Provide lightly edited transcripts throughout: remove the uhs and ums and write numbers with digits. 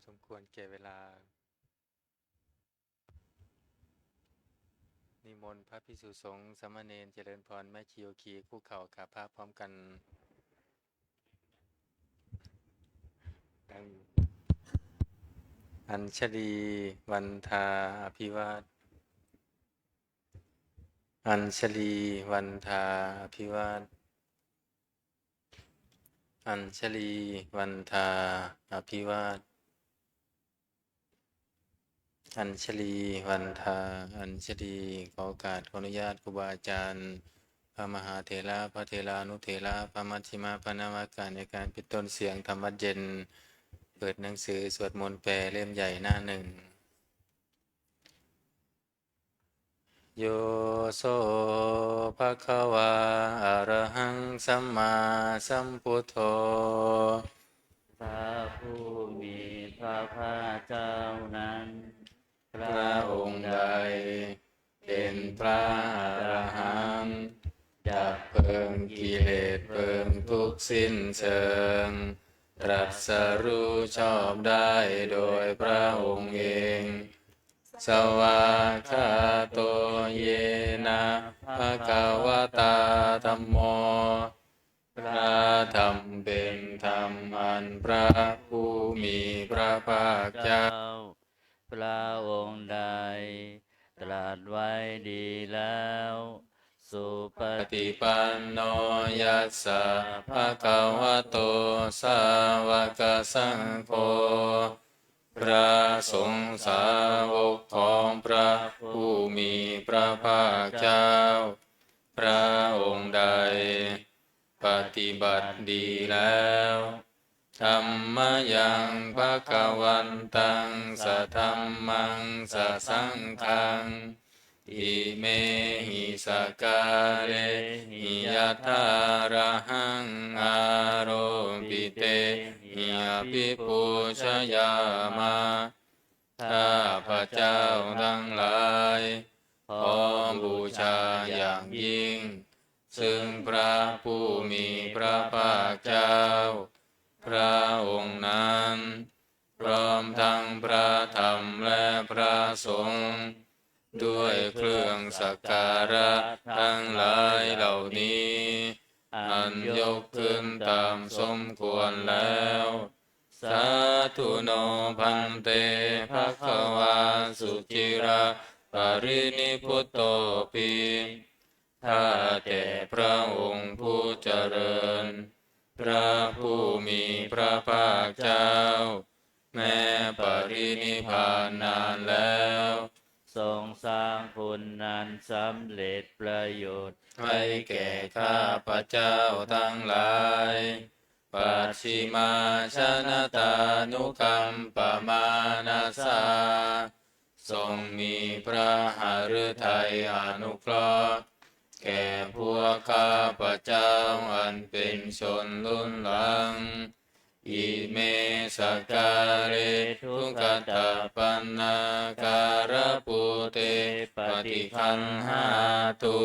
สมควรแก่เวลานิมนต์พระภิกษุสงฆ์สามเณรเจริญพรแม่ชีโยคีคู่เข่ากราบพระพร้อมกันดังอัญชลีวันทาอภิวาทอัญชลีวันทาอภิวาทอัญชลีวันทาอภิวาทอัญชลีวันทาอัญชลีขอโอกาสขออนุญาตครูบาอาจารย์พระมหาเถระพระเถรานุเถระพระมัชฌิมาพระนาวากาในการปิดต้นเสียงธรรมวัดเย็นเปิดหนังสือสวดมนต์แปลเล่มใหญ่หน้าหนึ่งโยโสภะคะวาอะระหังสัมมาสัมพุทโธพระผู้มีพระภาคเจ้านั้นพระองค์ใดเป็นพระอรหันต์ดับเพลิงกิเลสเพลิงทุกข์สิ้นเชิงตรัสรู้ชอบได้โดยพระองค์เองสวากขาโตเยนะภะคะวะตาธัมโมพระธรรมเป็นธรรมอันพระผู้มีพระภาคเจ้าพระองค์ใดตรัสไว้ดีแล้วสุปฏิปันโนยัสสะภะคะวะโตสาวกสังโฆพระสงฆ์สาวกของพระผู้มีพระภาคเจ้าพระองค์ใดปฏิบัติดีแล้วธัมมยังภคะวันตังสัทธัมมังสัสสังฆังอิเมหิสการเรหิยัตถาระหังอาโรปิเตหิอภิปูชยามาข้าพระเจ้าทั้งหลายขอบูชาอย่างยิ่งซึ่งพระผู้มีพระภาคเจ้าพระองค์นั้นพร้อมทั้งพระธรรมและพระสงฆ์ด้วยเครื่องสักการะทั้งหลายเหล่านี้อันยกขึ้นตามสมควรแล้วสาธุโนพันเตภควาสุจิระปรินิพุตโตปิข้าแต่พระองค์ผู้เจริญพระผู้มีพระภาคเจ้าแม้ปรินิพพานนานแล้วทรงสร้างคุณนั้นสำเร็จประโยชน์ให้แก่ข้าพระเจ้าทั้งหลายปัจฉิมาชนะตานุกัมปมานาสาทรงมีพระหฤทัยอนุเคราะห์แก่พวกข้าพระเจ้าอันเป็นชนรุ่นหลังอิเมสการเรทุกตาปันนาการปุเตปฏิคันหาตุ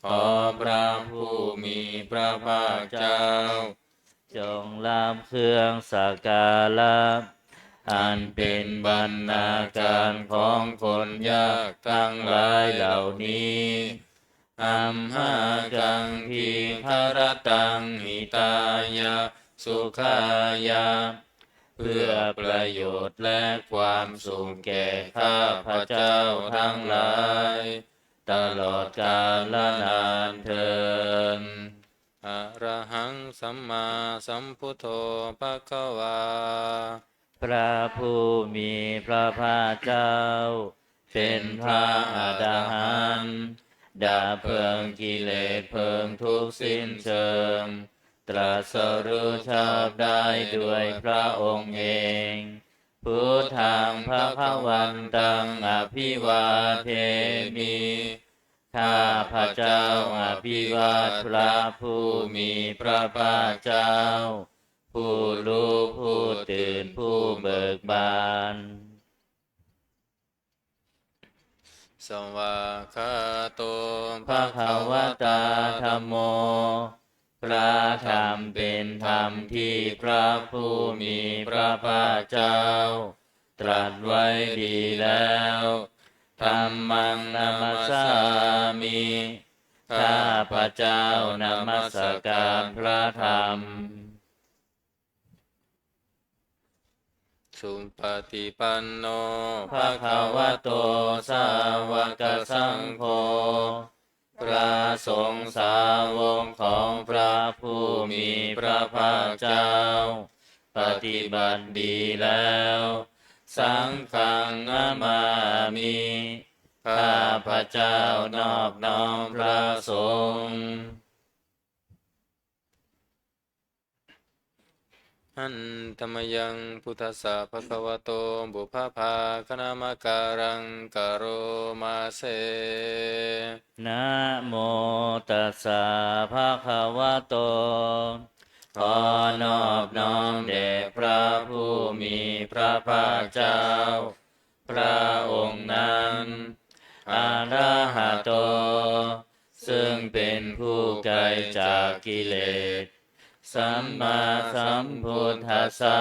ขอพระผู้มีพระภาคเจ้าจงรับเครื่องสักการะอันเป็นบรรณาการของคนยากทั้งหลายเหล่านี้อัมหากังทีคารตังหิตายะสุขายะเพื่อประโยชน์และความสุขแก่ข้าพระเจ้าทั้งหลายตลอดกาลนานเทอญอะระหังสัมมาสัมพุทโธภควาพระผู้มีพระภาคเจ้าเป็นพระอรหันต์ดับเพลิงกิเลสเพลิงทุกข์สิ้นเชิงตรัสรู้ชอบได้ด้วยพระองค์เองพุทธังภคะวันตังอภิวาเทมิข้าพระเจ้าอภิวาทพระผู้มีพระภาคเจ้าผู้รู้ผู้ตื่นผู้เบิกบานสวากขาโตภะคะวะตาธัมโมพ พระธรรมเป็นธรรมที่พระผู้มีพระภาคเจ้าตรัสไว้ดีแล้วธัมมังนัมสสามิข้าพระเจ้านมัสการพระธรรมสุปฏิปันโนภะ ภะ คะ คะ วะ วะ โต โต สา สาว ก ก สั สั ง ง โฆ โฆพระสงฆ์สาวกของพระผู้มีพระภาคเจ้าปฏิบัติดีแล้วสังฆังนามามิข้าพระเจ้านอบน้อมพระสงฆ์ หันธรรมยังพุทธัสสะภะคะวะโตบุพพาคณามการังกโรมาเส นะโมตัสสะภะคะวะโตขอนอบน้อมแด่พระผู้มีพระภาคเจ้าพระองค์นั้นอะระหะโตซึ่งเป็นผู้ไกลจากกิเลสสัมมาสัมพุทธัสสะ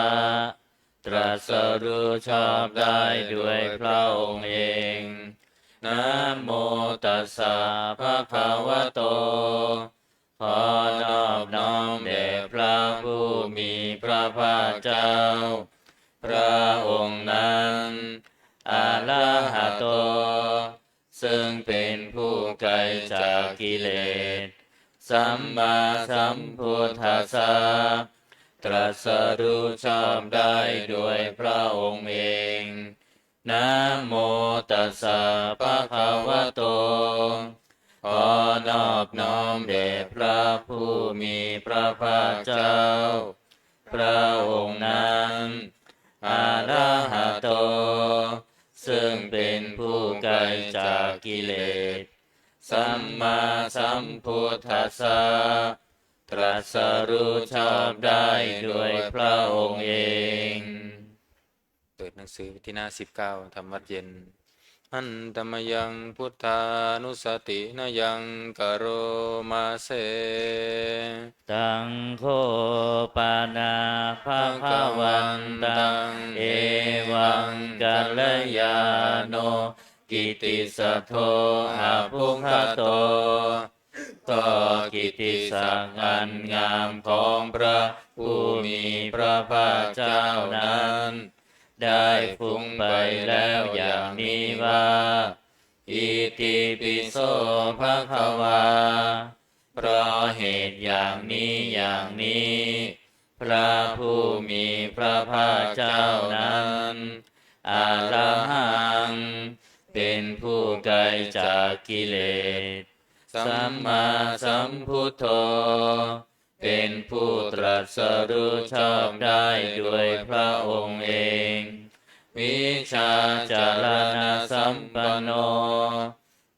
ตรัสรู้ชอบได้ด้วยพระองค์เองนะโมตัสสะภะคะวะโตขอนอบน้อมแด่พระผู้มีพระภาคเจ้าพระองค์นั้นอะระหะโตซึ่งเป็นผู้ไกลจากกิเลสสัมมาสัมพุทธัสสะตรัสรู้ชอบได้ด้วยพระองค์เองนะโมตัสสะภะคะวะโตขอนอบน้อมแด่พระผู้มีพระภาคเจ้าพระองค์นั้นอะระหะโตซึ่งเป็นผู้ไกลจากกิเลสสัมมาสัมพุทธัสสะตรัสรู้ชอบได้ด้วยพระองค์เอง เปิดหนังสือที่หน้า19ธรรมวัดเย็นหันธรรมยังพุทธานุสตินะยังกโรมาเส ตังโฆปานาภาคะวันตังเอวังกัลยาโนกิติสัทโธอาภุคโตก็กิติศักดิ์อันงามของพระผู้มีพระภาคเจ้านั้นได้ฟุ้งไปแล้วอย่างนี้ว่าอิติปิโสภะคะวาเพราะเหตุอย่างนี้พระผู้มีพระภาคเจ้านั้นอะระหังเป็นผู้ไกลจากกิเลสสัมมาสัมพุทโธเป็นผู้ตรัสรู้ชอบได้ด้วยพระองค์เองวิชาจารณสัมปันโน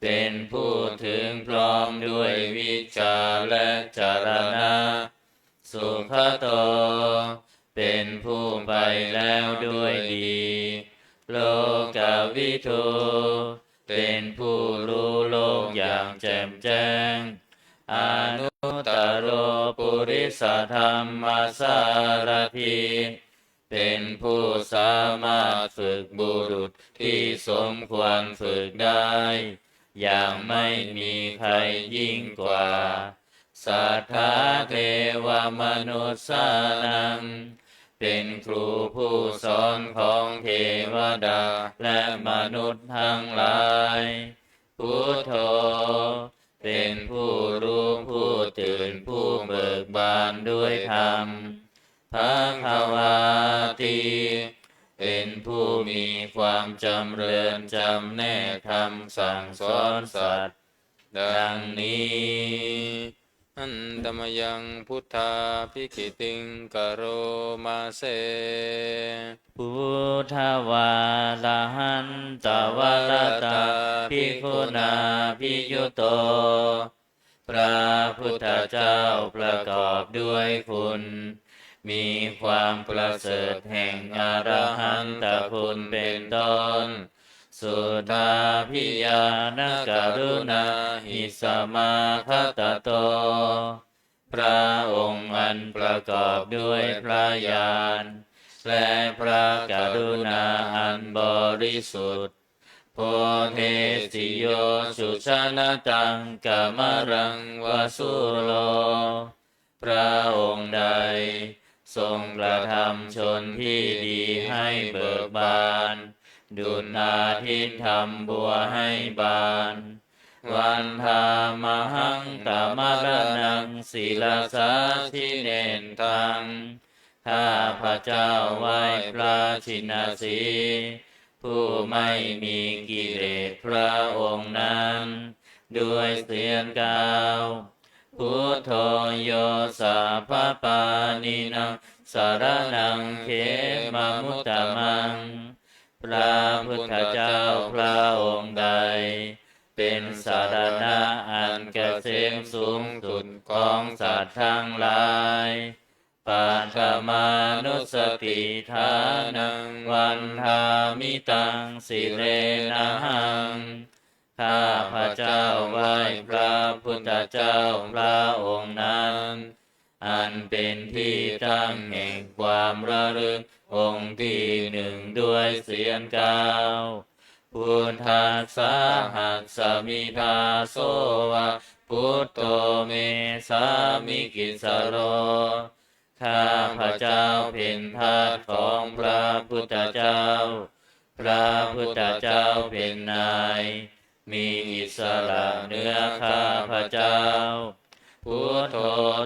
เป็นผู้ถึงพร้อมด้วยวิชาและจารณะสุขโตเป็นผู้ไปแล้วด้วยดีโลกวิทูเป็นผู้รู้โลกอย่างแจ่มแจ้งอนุตตโรปุริสธรรมสารถีเป็นผู้สามารถฝึกบุรุษที่สมควรฝึกได้อย่างไม่มีใครยิ่งกว่าสัทธาเทวมนุสสานังเป็นครูผู้สอนของเทวดาและมนุษย์ทั้งหลายพุทโธเป็นผู้รู้ผู้ตื่นผู้เบิกบานด้วยธรรมภควาติเป็นผู้มีความจำเริญจำแนกคำสั่งสอนสัตว์ดังนี้หันธรรมยังพุทธาภิกิติงกโรมาเส พุทธวาลาหันตวรตาภิกขุนาภิยุโตพระพุทธเจ้าประกอบด้วยคุณมีความประเสริฐแห่งอรหันตคุณเป็นต้นสุตาพิยานกรุณาหิสมาคตโตพ พระองค์อันประกอบด้วยพระญาณและพระกรุณาอันบริสุทธิ์โพเทสิโยสุชนะตังกามรังวสุโลพระองค์ใดทรงประทำชนที่ดีให้เบิกบานดุจอาทิตย์ทำบัวให้บานวันธามหังตามรนังศีลาสาทิเนนทังข้าพระเจ้าไหว้พระชินสีผู้ไม่มีกิเลสพระองค์นั้นด้วยเสียงกล่าวพุทโธโยสัพพปานินังสารนังเขมามุตตมังพระพุทธเจ้าพระองค์ใดเป็นสารณะอันเกษมสูงสุดของสัตว์ทั้งหลายปัทมานุสติทานังวันทามิตังสิเรนะหังข้าพระเจ้าไหว้พระพุทธเจ้าพระองค์นั้นอันเป็นที่ตั้งแห่งความระลึกองค์ที่หนึ่งด้วยเสียงกล่าวพุทธัสสะหัสสมิทาโสวะพุทโธเมสามิกิสโรข้าพระเจ้าเป็นทาสของพระพุทธเจ้าพระพุทธเจ้าเป็นนายมีอิสระเหนือข้าพระเจ้าพุทโธ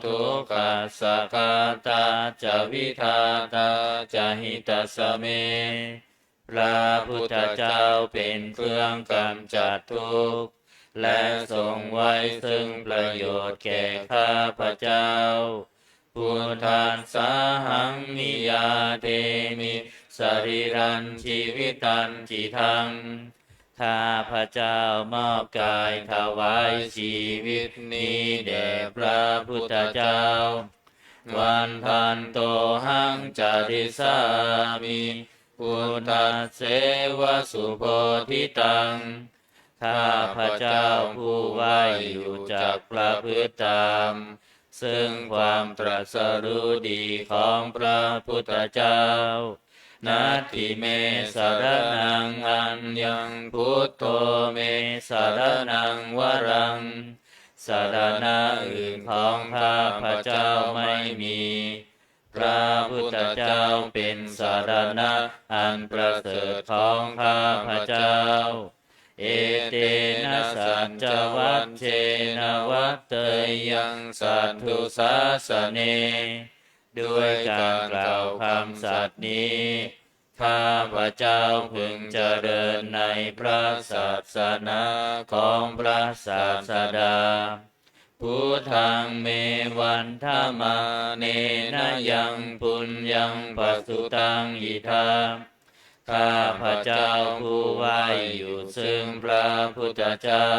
ทุกขัสสะคาตาจะวิทาตาจะหิตัสสะเมพระพุทธเจ้าเป็นเครื่องกำจัดทุกข์และทรงไว้ซึ่งประโยชน์แก่ข้าพระเจ้าพุทธัสสะหังนิยาเทมิสรีรันชีวิตันจิทังข้าพระเจ้ามอบกายถวายชีวิตนี้แด่พระพุทธเจ้าวันทันโตหังจาริสามิพุทธัสเสวสุโพธิตังข้าพระเจ้าผู้ไหวอยู่จากประพฤติตามซึ่งความตรัสรู้ดีของพระพุทธเจ้านัตถิเมสารนังอัญญังพุทโธเมสารนังวรังสารณะอื่นของข้าพระเจ้าไม่มีพระพุทธเจ้าเป็นสารณะอันประเสริฐของข้าพระเจ้าเอเตนะสัจจวัชเชนะวัตเตยังสัทธุสาสเนด้วยการกล่าวคำสัตย์นี้ข้าพระเจ้าพึงเจริญในพระศาสนาของพระศาสดาพุทธังเมวันธรรมาเนนะยังปุญญังปัสสุตังอิทังข้าพระเจ้าผู้ไหวอยู่ซึ่งพระพุทธเจ้า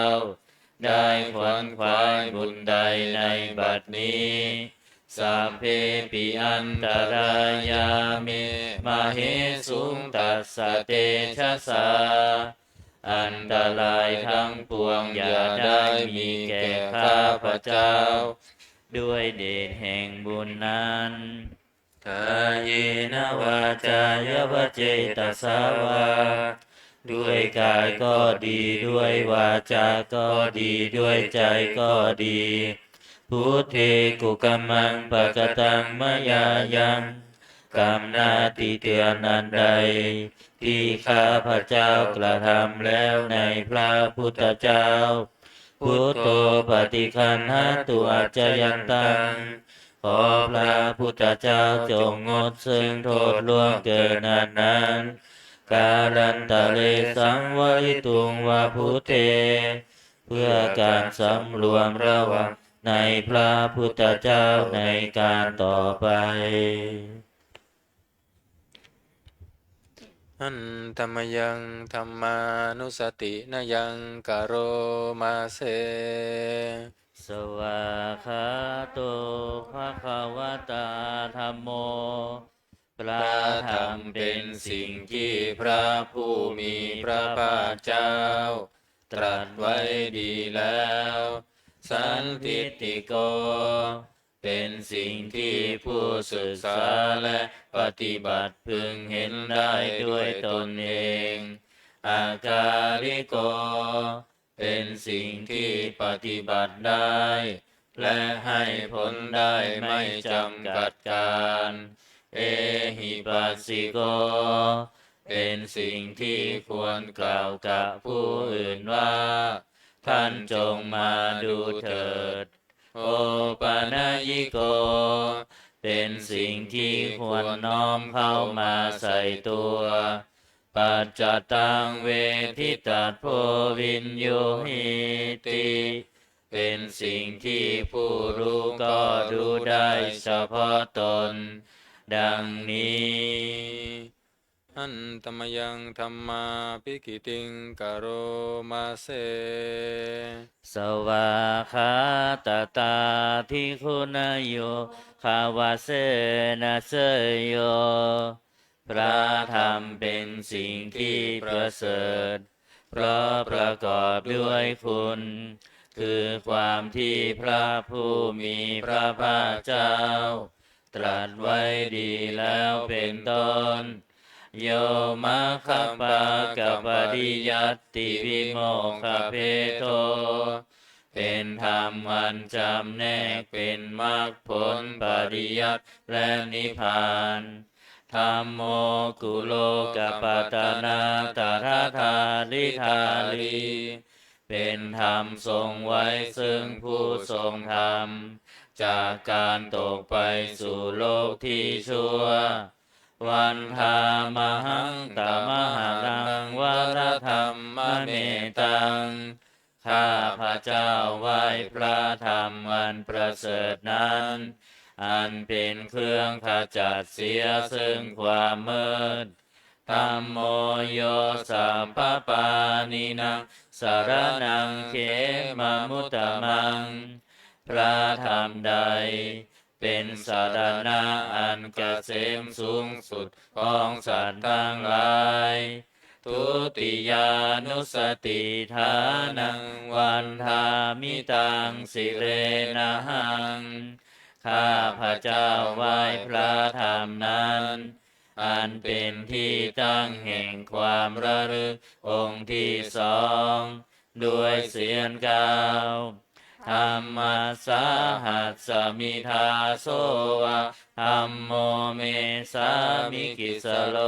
ได้ขวนขวายบุญใดในบัดนี้สัพเพปิอันตรายาเมมเหสุงตัสสะเตชะสาอันตรายทั้งปวงอย่าได้มีแก่ข้าพระเจ้าด้วยเดชแห่งบุญนั้นกายนวาจายวเจตสาวาด้วยกายก็ดีด้วยวาจาก็ดีด้วยใจก็ดีพุทเทกุกัมมังปะกตังมยายังกรรมหน้าที่เตือนอันใดที่ข้าพระเจ้ากระทำแล้วในพระพุทธเจ้าพุทโธปฏิคันหาตุอัจจยันตังขอพระพุทธเจ้าจงงดซึ่งโทษล่วงเกินนั้นการันตะเลสังวริตุงวาพุเทเพื่อการสำรวมระวังในพระพุทธเจ้าในการต่อไปอันธรรมยังธรรมานุสตินะยังกโรมาเสสวาคาโตภะคะวะตาธัมโมพระธรรมเป็นสิ่งที่พระผู้มีพระภาคเจ้าตรัสไว้ดีแล้วสันทิฏฐิโก เป็นสิ่งที่ผู้ศึกษาและปฏิบัติพึงเห็นได้ด้วยตนเองอากาลิโกเป็นสิ่งที่ปฏิบัติได้และให้ผลได้ไม่จำกัดการเอหิปัสสิโกเป็นสิ่งที่ควรกล่าวกับผู้อื่นว่าท่านจงมาดูเถิดโอปนัญิโกเป็นสิ่งที่ควรน้อมเข้ามาใส่ตัวปัจจตังเวทิตัสโพวินโยหิติเป็นสิ่งที่ผู้รู้ก็รู้ได้เฉพาะตนดังนี้อันตมยังธรรมาภิกิติงกโรมาเสสวาคาตตาทิคุณโยภาวะเสนะเสยโยพระธรรมเป็นสิ่งที่ประเสริฐเพราะประกอบด้วยคุณคือความที่พระผู้มีพระภาคเจ้าตรัสไว้ดีแล้วเป็นต้นโยมัคคปะกัปปริยัตติวิโมกขเพโทเป็นธรรมอันจำแนกเป็นมรรคผลปริยัติและนิพพานธัมโมกุโลกัปปัตตนาตถาธาลิธาลีเป็นธรรมทรงไว้ซึ่งผู้ทรงธรรมจากการตกไปสู่โลกที่ชั่ววันธามหังตมหารังวรธรรมเมตังข้าพระเจ้าไหว้พระธรรมอันประเสริฐนั้นอันเป็นเครื่องขจัดเสียซึ่งความมืดธัมโมโยสัมปปานินังสารนังเขมมุตตมังพระธรรมใดเป็นสารณะอันเกษมสูงสุดของสัตว์ทั้งหลายทุติยานุสติฐานังวันธามิตังสิเรนะหังข้าพระเจ้าไหว้พระธรรมนั้นอันเป็นที่ตั้งแห่งความระลึกองค์ที่สองด้วยเสียงกล่าวธัมมัสสาหัสสมิทาโสวะธัมโมเมสามิกิสโล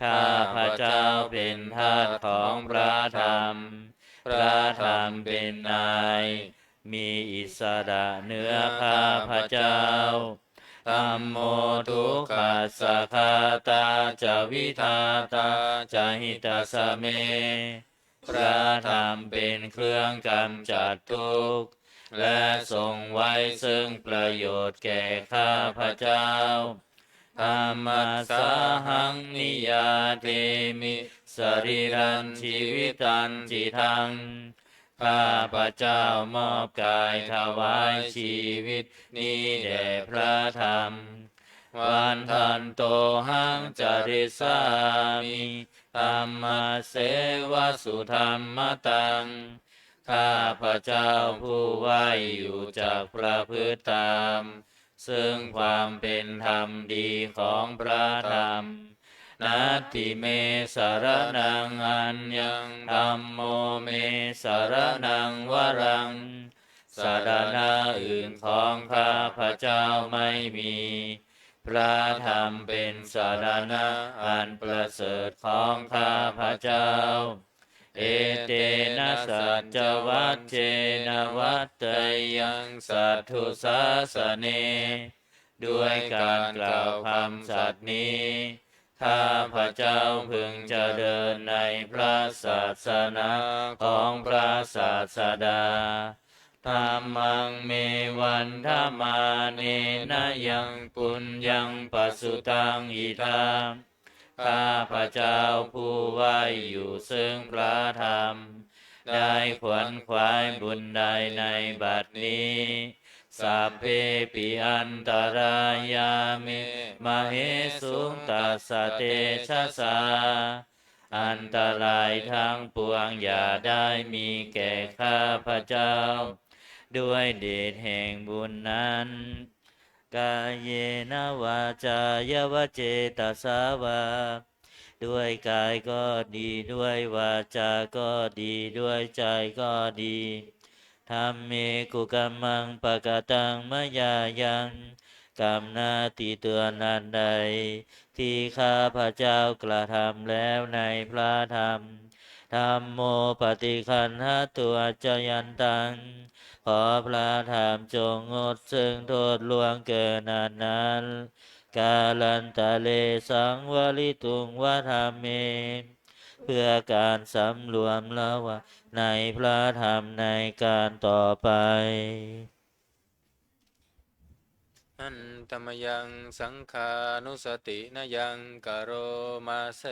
ข้าพระเจ้าเป็นทาสของพระธรรมพระธรรมเป็นนายมีอิสระเหนือข้าพระเจ้าธัมโมทุกขัสสะคาตาจวิทาตาจหิตาสเมพระธรรมเป็นเครื่องกำจัดทุกข์และทรงไว้ซึ่งประโยชน์แก่ข้าพระเจ้าธัมมัสสาหังนิยาเตมิสรีรันชีวิตันจิตังข้าพระเจ้ามอบกายถวายชีวิตนี้แด่พระธรรมวันทันโตหังจริสามิธัมมเสวสุธรรมตังข้าพระเจ้าผู้ไหวอยู่จากประพฤติตามซึ่งความเป็นธรรมดีของพระธรรมนัตถิเมสารนังอัญญังธัมโมเมสารนังวรังสารณะอื่นของข้าพระเจ้าไม่มีพระธรรมเป็นสารณะอันประเสริฐของข้าพระเจ้าเอเตนะสัจจวัชเชนะวัตเตยังสัทธุสาสเนด้วยการกล่าวคำสัตย์นี้ข้าพระเจ้าพึงเจริญในพระศาสนาของพระศาสดาธัมมังเมวันธรรมาเนนะยังปุญญังปัสสุตังอิทังข้าพระเจ้าผู้ไหวอยู่ซึ่งพระธรรมได้ขวนขวายบุญใดในบัดนี้สัพเพปิอันตรายามิมเหสุงตัสสะเตชะสาอันตรายทั้งปวงอย่าได้มีแก่ข้าพระเจ้า ด้วยเดชแห่งบุญนั้นกายเยนะวาจายวเจตสาวาด้วยกายก็ดีด้วยวาจาก็ดีด้วยใจก็ดีธัมเมกุกัมมังปะกตังมะยายังกรรมหน้าที่เตือนนันใดที่ข้าพระเจ้ากระทำแล้วในพระธรรมธัมโมปฏิคันหตัวจยันตังขอพระธรรมจงงดซึ่งโทษล่วงเกินนั้นกาลันตะเลสังวลิตุงวะธรรมเมเพื่อการสำรวมละว่าในพระธรรมในการต่อไปอันตมยังสังขานุสตินยังกโรมาเส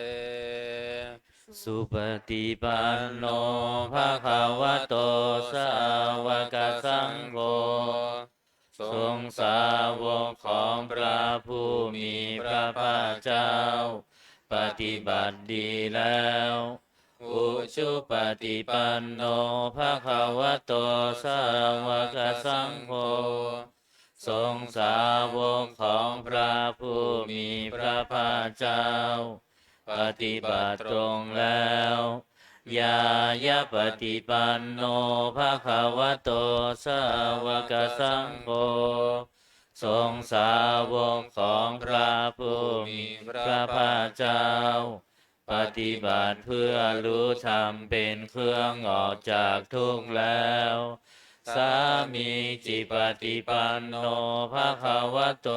สุปฏิปันโนภะคะวะโตสาวกสังโฆทรงสาวกของพระผู้มีพระภาคเจ้าปฏิบัติดีแล้วอุชุปฏิปันโนภะคะวะโตสาวกสังโฆทรงสาวกของพระผู้มีพระภาคเจ้าปฏิบัติตรงแล้วยายะปฏิปันโนภะคะวะโตสาวกสังโฆทรงสาวกของพระผู้มีพระภาคเจ้าปฏิบัติเพื่อรู้ธรรมเป็นเครื่องออกจากทุกข์แล้วสามีจิปฏิปันโนภะคะวะโต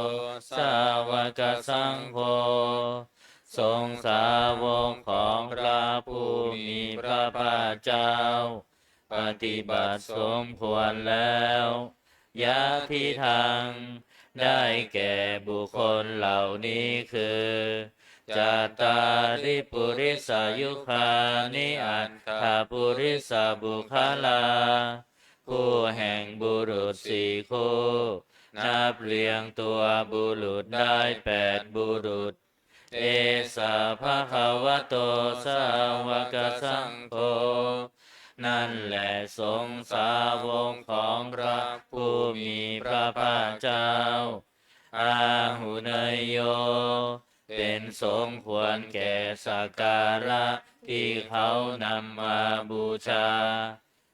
สาวกสังโฆทรงสาวกของพระผู้มีพระภาคเจ้าปฏิบัติสมควรแล้วยะทิทางได้แก่บุคคลเหล่านี้คือจัตตาริปุริสายุคานิอัตถาปุริสบุคลาคู่แห่งบุรุษสี่คู่นับเรียงตัวบุรุษได้8บุรุษเอสาภะคะวะโตสาวกสังโฆนั่นแหละสงฆ์สาวกของพระผู้มีพระภาคเจ้าอาหุเนยโยเป็นสมควรแก่สักการะที่เขานำมาบูชา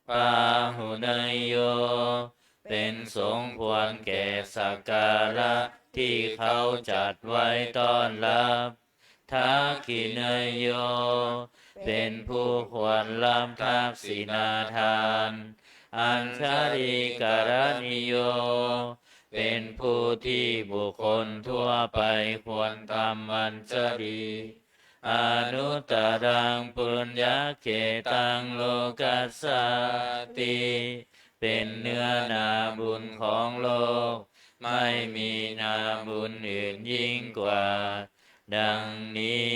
ปาหุเนยโยเป็นสมควรแก่สักการะที่เขาจัดไว้ต้อนรับทักขิเนยโยเป็นผู้ควรล้ำทักษิณาทานอัญชริกรณิโยเป็นผู้ที่บุคคลทั่วไปควรทำอัญชริอนุตตรังปุญญเขตังโลกัสสติเป็นเนื้อนาบุญของโลกไม่มีนาบุญอื่นยิ่งกว่าดังนี้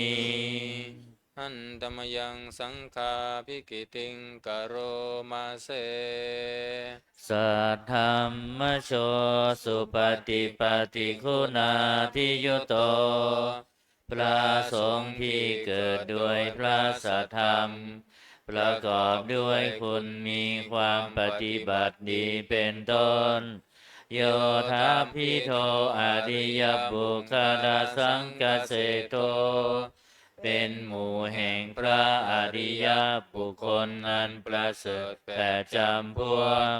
อันตมยังสังฆาภิกิติงกโรมาเสสัทธัมมโชสุปฏิปฏิคุณาทิยุโตพระสงฆ์ที่เกิดด้วยพระสัทธรรมประกอบด้วยคุณมีความปฏิบัติดีเป็นต้นโยธาภิโทอริยบุคคลสังกเสโตเป็นหมู่แห่งพระอริยบุคคลอันประเสริฐ8จำพวก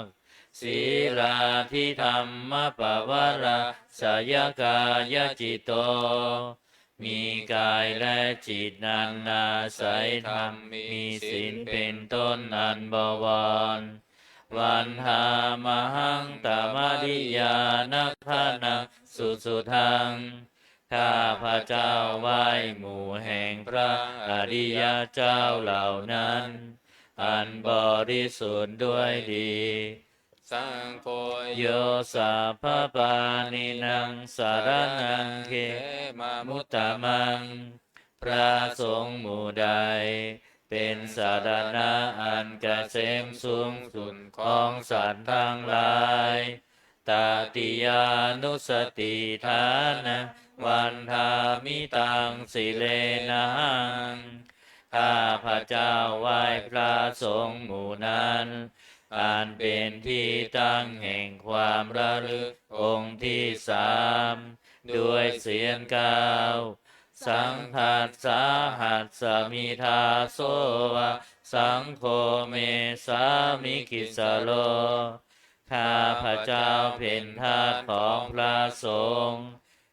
ศีลาทิธรรมปวาระสยกายจิตโตมีกายและจิตนันอาศัยธรรมมีศีลเป็นต้นอันบวรวันหามหังตมริยานัคานังสุทังข้าพระเจ้าไหว้หมู่แห่งพระอริยเจ้าเหล่านั้นอันบริสุทธิ์ด้วยดีสังโฆโยสัพพปานินังสารนังเขมามุตตะมังพระสงฆ์หมู่ใดเป็นสารณะอันเกษมสูงสุดของสัตว์ทั้งหลายตติยานุสติฐานะวันทามิตังสิเลนังข้าพระเจ้าไหว้พระสงฆ์หมู่นั้น อันเป็นที่ตั้งแห่งความระลึกองค์ที่สามด้วยเสียงกล่าวสังฆัสสาหัสสมิทาโสวะสังโฆเมสามิกิสโลข้าพระเจ้าเป็นทาสของพระสงฆ์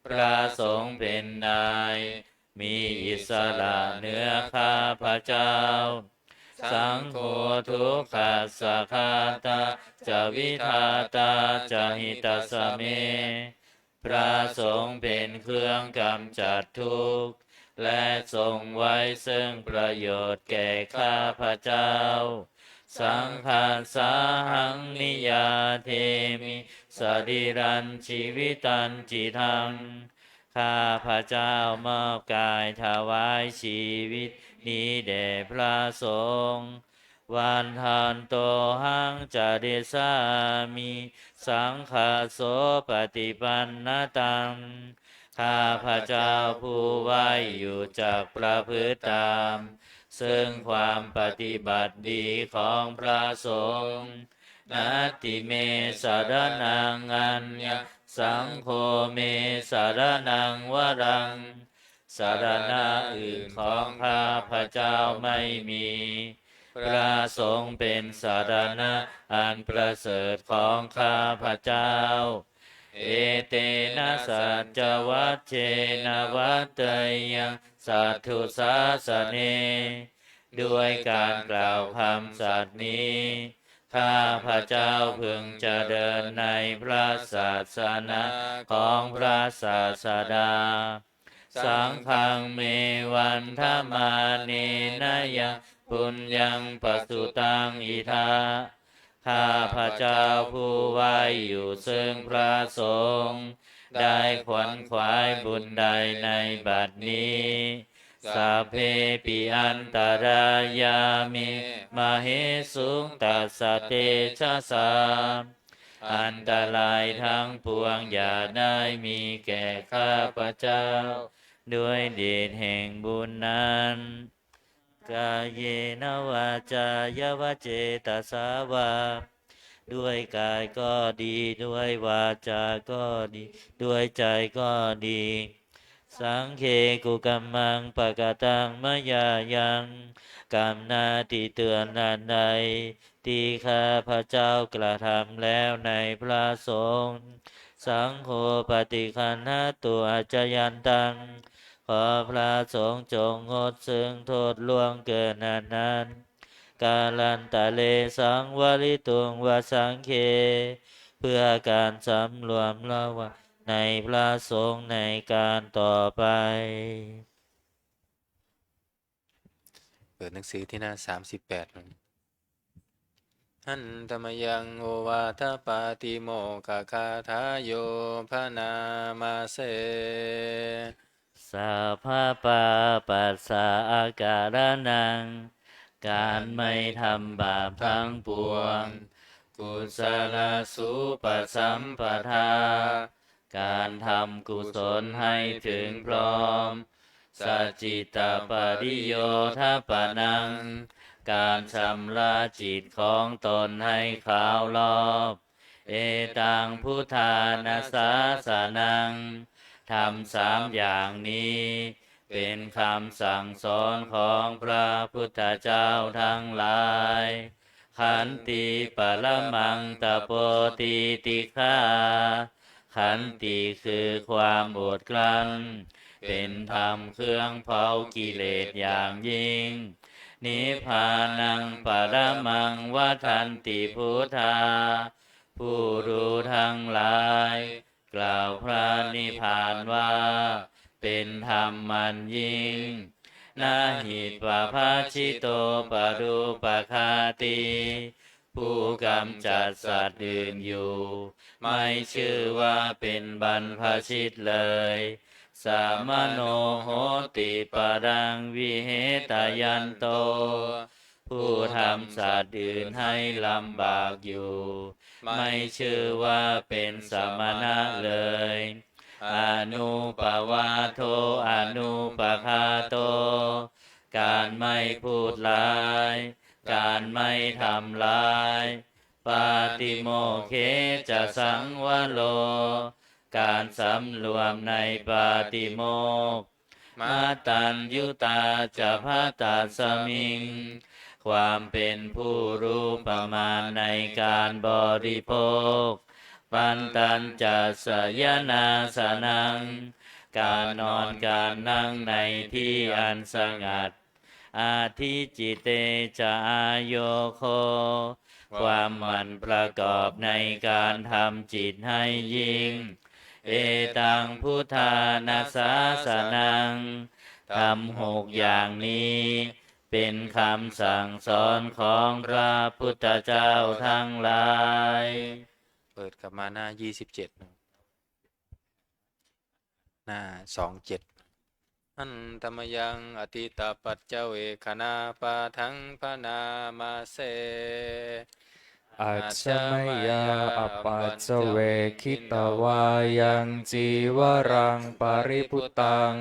พระสงฆ์เป็นนายมีอิสระเหนือข้าพระเจ้าสังโฆทุกขัสสะคาตาจะวิทาตาจะหิตาสเมพระสงฆ์เป็นเครื่องกำจัดทุกข์และทรงไว้ซึ่งประโยชน์แก่ข้าพระเจ้าสังฆาสาหังนิยาเทมิสรีรันชีวิตันจิทังข้าพระเจ้ามอบกายถวายชีวิตนี้แด่พระสงฆ์วันทันโตหังจาริสามิสังฆาโสปฏิปันนตังข้าพระเจ้าผู้ไว้อยู่จากประพฤติตามซึ่งความปฏิบัติดีของพระสงฆ์นัตติเมสารนังอัญญสังโฆเมสารนังวรังสารณะอื่นของข้าพระเจ้าไม่มีพระสงฆ์เป็นสารณะอันประเสริฐของข้าพระเจ้าเอเตนะสัจจวัชเชนะวัตเตยังสัทธุสาสเนด้วยการกล่าวคำสัตย์นี้ข้าพระเจ้าพึงจะเดินในพระศาสนาของพระศาสดาสังฆังเมวันธมาเนนะยังปุญญังปสุตังอิทาข้าพระเจ้าผู้ไว้อยู่ซึ่งพระสงฆ์ได้ขวนขวายบุญใดในบัดนี้สัพเพปิอันตรายามิมเหสุงตัสสะเตชะสาอันตรายทั้งปวงอย่าได้มีแก่ข้าพระเจ้าด้วยเดชแห่งบุญนั้นกายเยนวาจายวเจตสาวาด้วยกายก็ดีด้วยวาจาก็ดีด้วยใจก็ดีสังเคกุกัมมังปะกตังมยายังกรรมนาที่เตือนนันใดที่ข้าพระเจ้ากระทำแล้วในพระสงฆ์สังโฆปฏิคันหตุอาจยันตังขอพระสงฆ์จงงดซึ่งโทษล่วงเกินนั้นกาลันตะเลสังวริตุงวสังเคเพื่อการสำรวมระวังในพระสงฆ์ในการต่อไปเปิดหนังสือที่หน้า38หันธรรมยังโอวาทปาติโมกขคาทาโยพนามาเสสัพพะปาปัสสะอาการนังการไม่ทำบาปทั้งปวงกุศลสุปสัมปทาการทำกุศลให้ถึงพร้อมสัจจิตปริโยทัปปนังการชำระจิตของตนให้ขาวรอบเอตังพุทธานาสาสนังทำ3อย่างนี้เป็นคำสั่งสอนของพระพุทธเจ้าทั้งหลายขันติปรมังตโปติติฆาขันติคือความอดกลั้นเป็นธรรมเครื่องเผากิเลสอย่างยิ่งนิพพานังปรมังวัฏันติพุทธาผู้รู้ทั้งหลายกล่าวพระนิพพานว่าเป็นธรรมมันยิ่งนาหิปภาชิโตปรูปคาติผู้กำจัดสัตว์อื่นอยู่ไม่ชื่อว่าเป็นบรรพชิตเลยสามโนโหติปรังวิเหตยันโตผู้ทำสัตว์อื่นให้ลำบากอยู่ไม่ชื่อว่าเป็นสมณะเลยอนุปวาโทอนุปคาโตการไม่พูดร้ายการไม่ทำร้าย ปาติโมกเขจะสังวโลการสำรวมในปาติโมกข์มาตัญยุตาจะพัตตาสมิงความเป็นผู้รู้ประมาณในการบริโภคปันตัญจะสยนาสนังการนอนการนั่งในที่อันสงัดอาทิจิเตจะอาโยโคความหมั่นประกอบในการทำจิตให้ยิ่งเอตังพุทธานาสาสนังทำ6อย่างนี้เป็นคำสั่งสอนของพระพุทธเจ้าทั้งหลายเปิดกลับมาหน้า27หน้า27อันธรรมยังอติตาปัจเจเวคณาปาทังพนามาเสอัจฉมยาอปัจจเวคิตวายังจีวรังปริพุตัง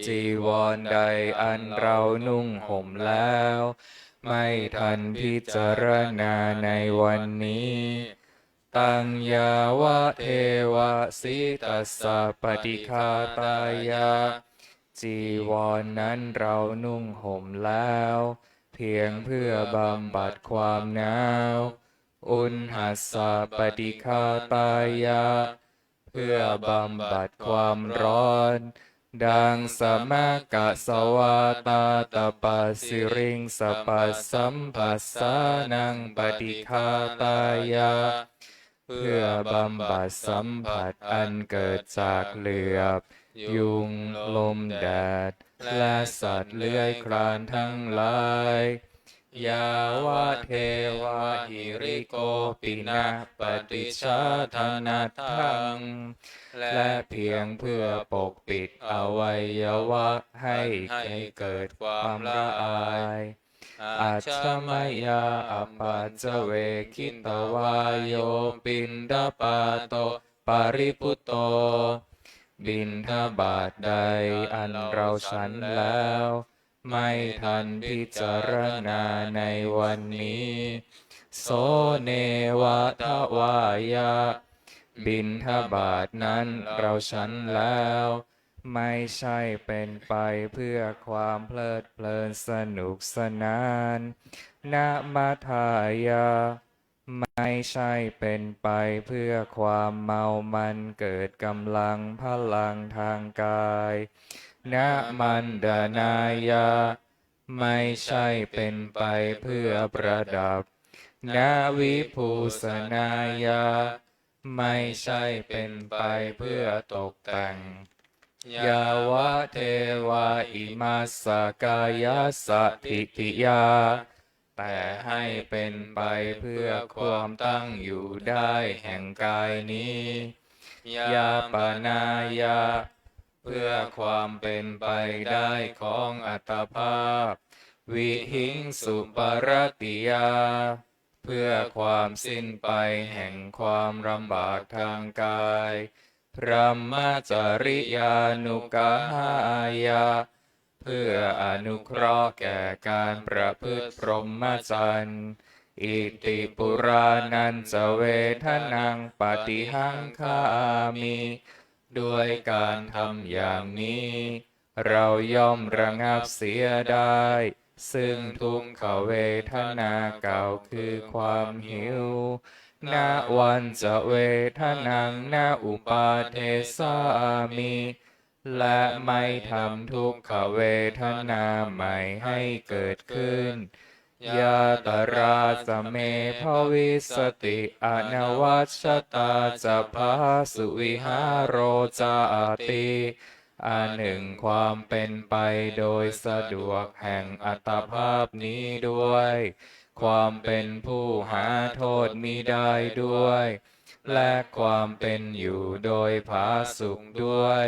จีวรใดอันเรานุ่งห่มแล้วไม่ทันพิจารณาในวันนี้ตังยาวะเทวะสิตัสสะปฏิฆาตายาจีวรนั้นเรานุ่งห่มแล้วเพียงเพื่อบำบัดความหนาวอุณหัสสะปฏิฆาตายาเพื่อบำบัดความร้อนดังสมกะสวาตาตปัสสิริงสปัสสัมปัสสานังปฏิฆาตายาเพื่อบำบัดสัมผัสอันเกิดจากเหลือบยุงลมแดดและสัตว์เลื้อยคลานทั้งหลายยาวะเทวะหิริโกปินะปฏิชาธนาทังและเพียงเพื่อปกปิดอวัยวะให้เกิดความละอายอาชมยาอปัจจเวคิตวาโยปินดาปาโตปาริพุตโตบิณฑบาตใดอันเราฉันแล้วไม่ทันพิจารณาในวันนี้โสเนวะทวายาบิณฑบาตนั้นเราฉันแล้วไม่ใช่เป็นไปเพื่อความเพลิดเพลินสนุกสนานนะมัทายาไม่ใช่เป็นไปเพื่อความเมามันเกิดกำลังพลังทางกายนะมันดานายาไม่ใช่เป็นไปเพื่อประดับนะวิภูสนายาไม่ใช่เป็นไปเพื่อตกแต่งยาวะเทวาอิมาสกายาสถิติยาแต่ให้เป็นไปเพื่อความตั้งอยู่ได้แห่งกายนี้ยาปนายาเพื่อความเป็นไปได้ของอัตภาพวิหิงสุปรติยาเพื่อความสิ้นไปแห่งความลำบากทางกายพระมจริยานุกายาเพื่ออนุเคราะห์แก่การประพฤติพรหมจรรย์อิติปุรานันจะเวทนังปฏิหังคามิด้วยการทำอย่างนี้เราย่อมระงับเสียได้ซึ่งทุกขเวทนาเก่าคือความหิวณวันจะเวทนังณอุปาเทสามิและไม่ทำทุกขเวทนาใหม่ให้เกิดขึ้นยาตราสเมภวิสติอนวัชชตาจะพาสุวิหารโรจาติอันหนึ่งความเป็นไปโดยสะดวกแห่งอัตภาพนี้ด้วยความเป็นผู้หาโทษมิได้ด้วยและความเป็นอยู่โดยผาสุกด้วย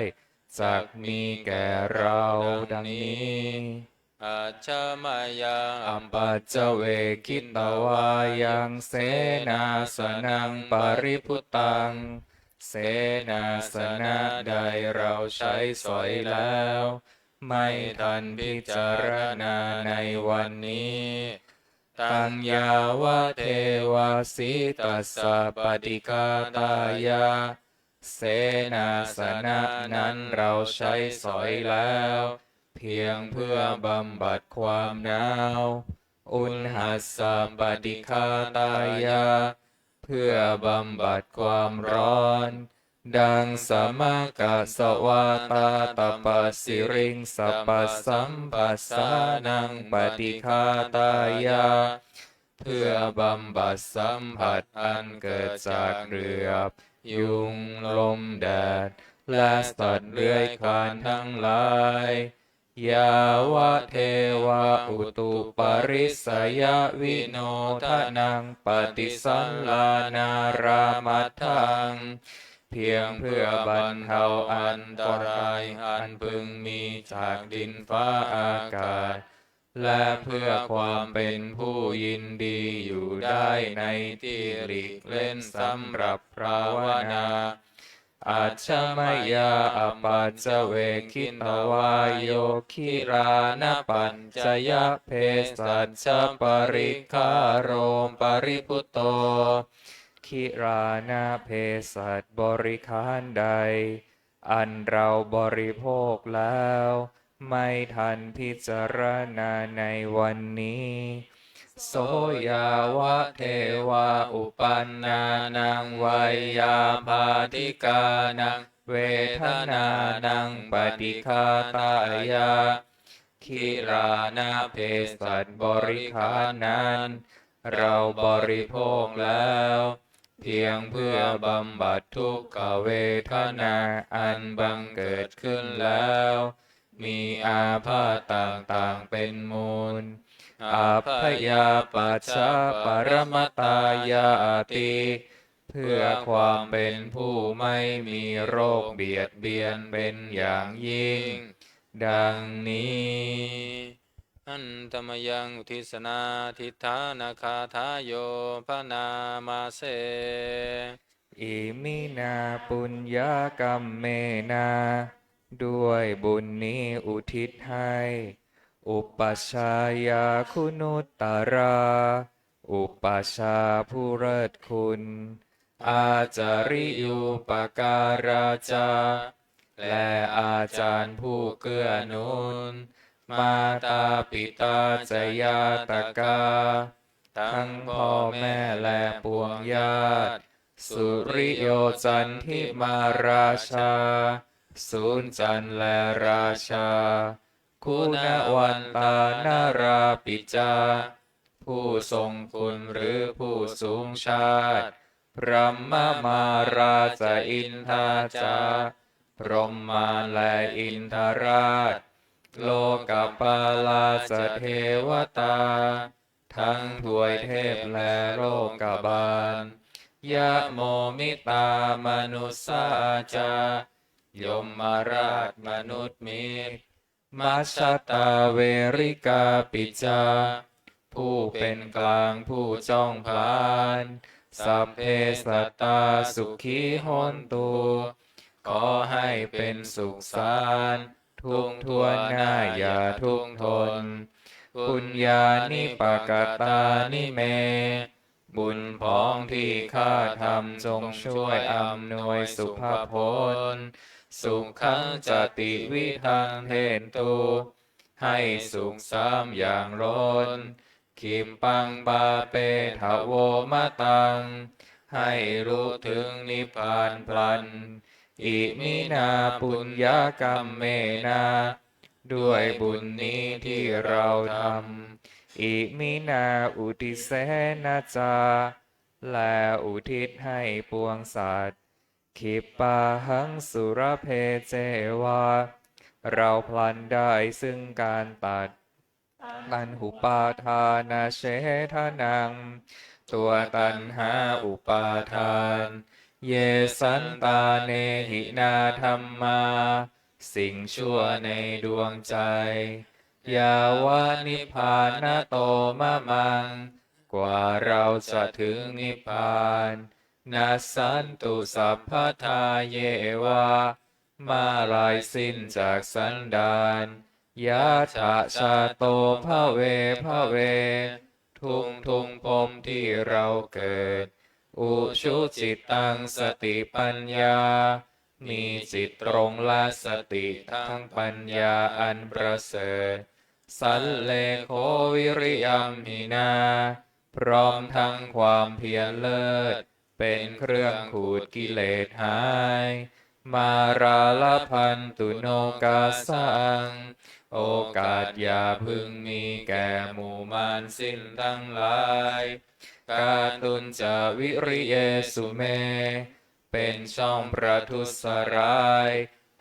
จักมีแก่เราดังนี้อาชมายาอัปปัจจเวคิตวายังเสนาสนังปริพุตังเสนาสนะใดเราใช้สอยแล้วไม่ทันพิจารณาในวันนี้ ตังยาวะเทวาสิตัสสะปฏิฆาตายาเสนาสนะนั้นเราใช้สอยแล้ว เพียงเพื่อบำบัดความหนาวอุณหัสสะปฏิฆาตายาเพื่อบำบัดความร้อนดังสมกัสสวาตาตปัสสิริงสัพพสัมปัสสานังปฏิฆาตายาเพื่อบำบัดสัมผัสอันเกิดจากเหลือบยุงลมแดดและสัตว์เลื้อยคลานทั้งหลายยาวะเทวะอุตุปริสยวิโนทนังปฏิสัลลานารามัตถังเพียงเพื่อบรรเทาอันตรายอันพึงมีจากดินฟ้าอากาศและเพื่อความเป็นผู้ยินดีอยู่ได้ในที่หลีกเล่นสำหรับภาวนาอาชมยาอปัจจเวคิตวายโยคิรานะปัญจยเพสัชชปริคารโรมปริพุตโตคิรานะเพสัชบริคารใดอันเราบริโภคแล้วไม่ทันพิจารณาในวันนี้โสยาวะเทวาอุปันนานังวัยยาภาติกานังเวทนานังปฏิฆาตายาคิรานะเพสัชบริขารนั้นเราบริโภคแล้วเพียงเพื่อบำบัดทุกขเวทนาอันบังเกิดขึ้นแล้วมีอาพาธต่างๆเป็นมูลอาพยาปัชชาปรมตายาติเพื่อความเป็นผู้ไม่มีโรคเบียดเบียนเป็นอย่างยิ่งดังนี้อันตมยังอุทิศนาทิฏฐานาคาทายโยพนามาเสอิมินาปุญญากรรมเมนาด้วยบุญนี้อุทิศให้อุปัชฌายาคุณุตตรา อุปัชฌาย์ผู้เลิศคุณ อาจาริยุปการาจา และอาจารย์ผู้เกื้อหนุน มาตาปิตาจยาตกา ทั้งพ่อแม่และปวงญาติ สุริโยจันทิมาราชาสูนจันทร์และราชาคุณวันตานาราปิจาผู้ทรงคุณหรือผู้สูงชาติพระมมาราชอินทาจาพรหมานและอินทราชโลกปาลาสเทวตาทั้งถวยเทพและโลกบาลยะโมมิตามนุสสาจายมมาราชมนุษย์มิตรมัชชตาเวริกาปิจาผู้เป็นกลางผู้จ้องผลานสัพเพสัตตาสุขีโหนตุขอให้เป็นสุขสารทุกทั่วหน้าอย่าทุกข์ทนปุญญานิปกตานิเมบุญพ้องที่ข้าทำจงช่วยอำนวยสุภผลสุขังจติวิทังเทนตุให้สุขสามอย่างล้นคิมปังบาเปทะโวมะตังให้รู้ถึงนิพพานพลันอิมินาปุญญากรรมเมนาด้วยบุญนี้ที่เราทำอิมินาอุทิเสนาจาและอุทิศให้ปวงสัตว์ขิปาหังสุรเพเจวาเราพลันได้ซึ่งการตัดตันหุปาทานาเชทนังตัวตันหาอุปาทานเยสันตาเนหินาธรรมาสิ่งชั่วในดวงใจยาวานิพพานโตมะมังกว่าเราจะถึงนิพพานนัสสันตุสัพพทาเยวามาลายสิ้นจากสันดานยะถะชาโตภะเวภะเวทุ ทุกภพที่เราเกิดอุชุจิตตังสติปัญญามีจิตตรงและสติทั้งปัญญาอันประเสริฐสัลเลโควิริยัมหินาพร้อมทั้งความเพียรเลิศเป็นเครื่องขูดกิเลสหายมาราลพันตุโนกาสังโอกาสอย่าพึงมีแก่หมู่มารสิ้นทั้งหลายกาตุนจะวิริเยสุเมเป็นช่องประทุษร้าย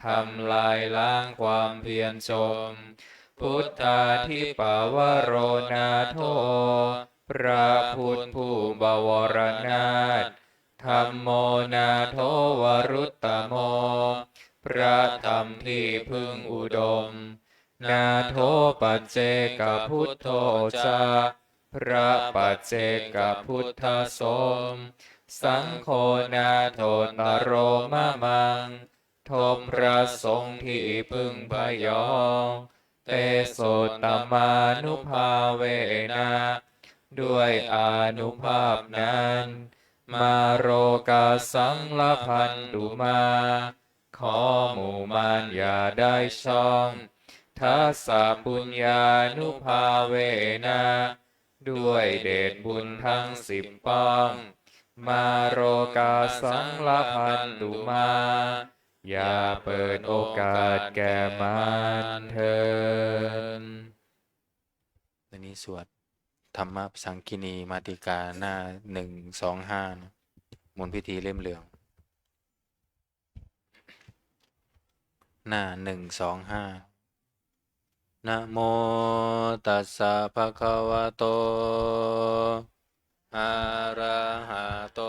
ทำลายล้างความเพียรชมพุทธาธิปาวโรนาโทพระพุทธผู้บวรนาถธัมโมนาโทวรุตตโมพระธรรมที่พึ่งอุดมนาโทปัจเจกพุทโธจาพระปัจเจกพุทธสมสังโฆนาโทตโรมะมังทมพระสงฆ์ที่พึ่งพยองเตโสตมานุภาเวนะด้วยอานุภาพนั้นมาโรกาสังละพันตุมาขอหมู่มารอย่าได้ช่องทัสสะปุญญานุภาเวนะด้วยเดชบุญทั้ง10ป้องมาโรกาสังละพันตุมาอย่าเปิดโอกาสแก่มารเถิด ตอนนี้สวดธรรมสังคินีมาติกาหน้า125นะมนต์พิธีเล่มเหลืองหน้า125นะโมตัสสะภะคะวะโตอะระหะโต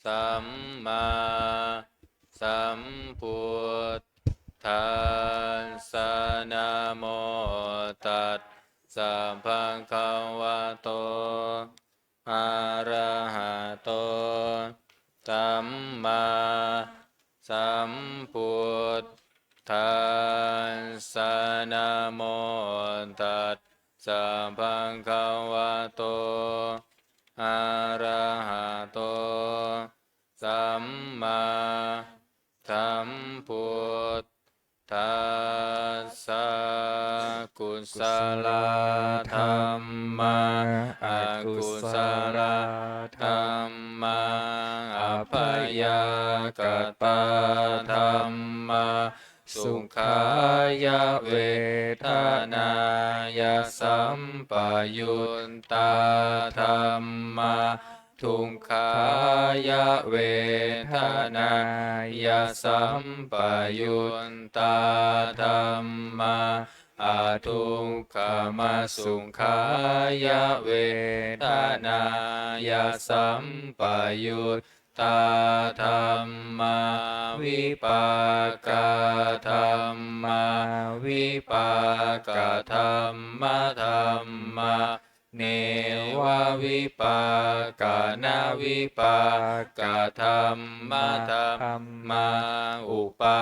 สัมมาสัมพุทธัสสะนะโมตัสสะภะคะวะโตอะระหะโตสัมมาสัมพุทธัสสะนะโมตัสสะภะคะวะโตอะระหะโตสัมมาสัมพุทธัสสะกุศลธรรมะอกุศลธรรมะอัพยากตาธรรมะสุขายเวทนายสัมปยุตตาธรรมะทุกขายเวทนายสัมปยุตตาธรรมะอาทุกขมสุขายเวทนายสัมปยุตตาธรรมะวิปากาธรรมะวิปากาธรรมะธรรมะเนววิปากานาวิปากาธรรมะธรรมะอุปา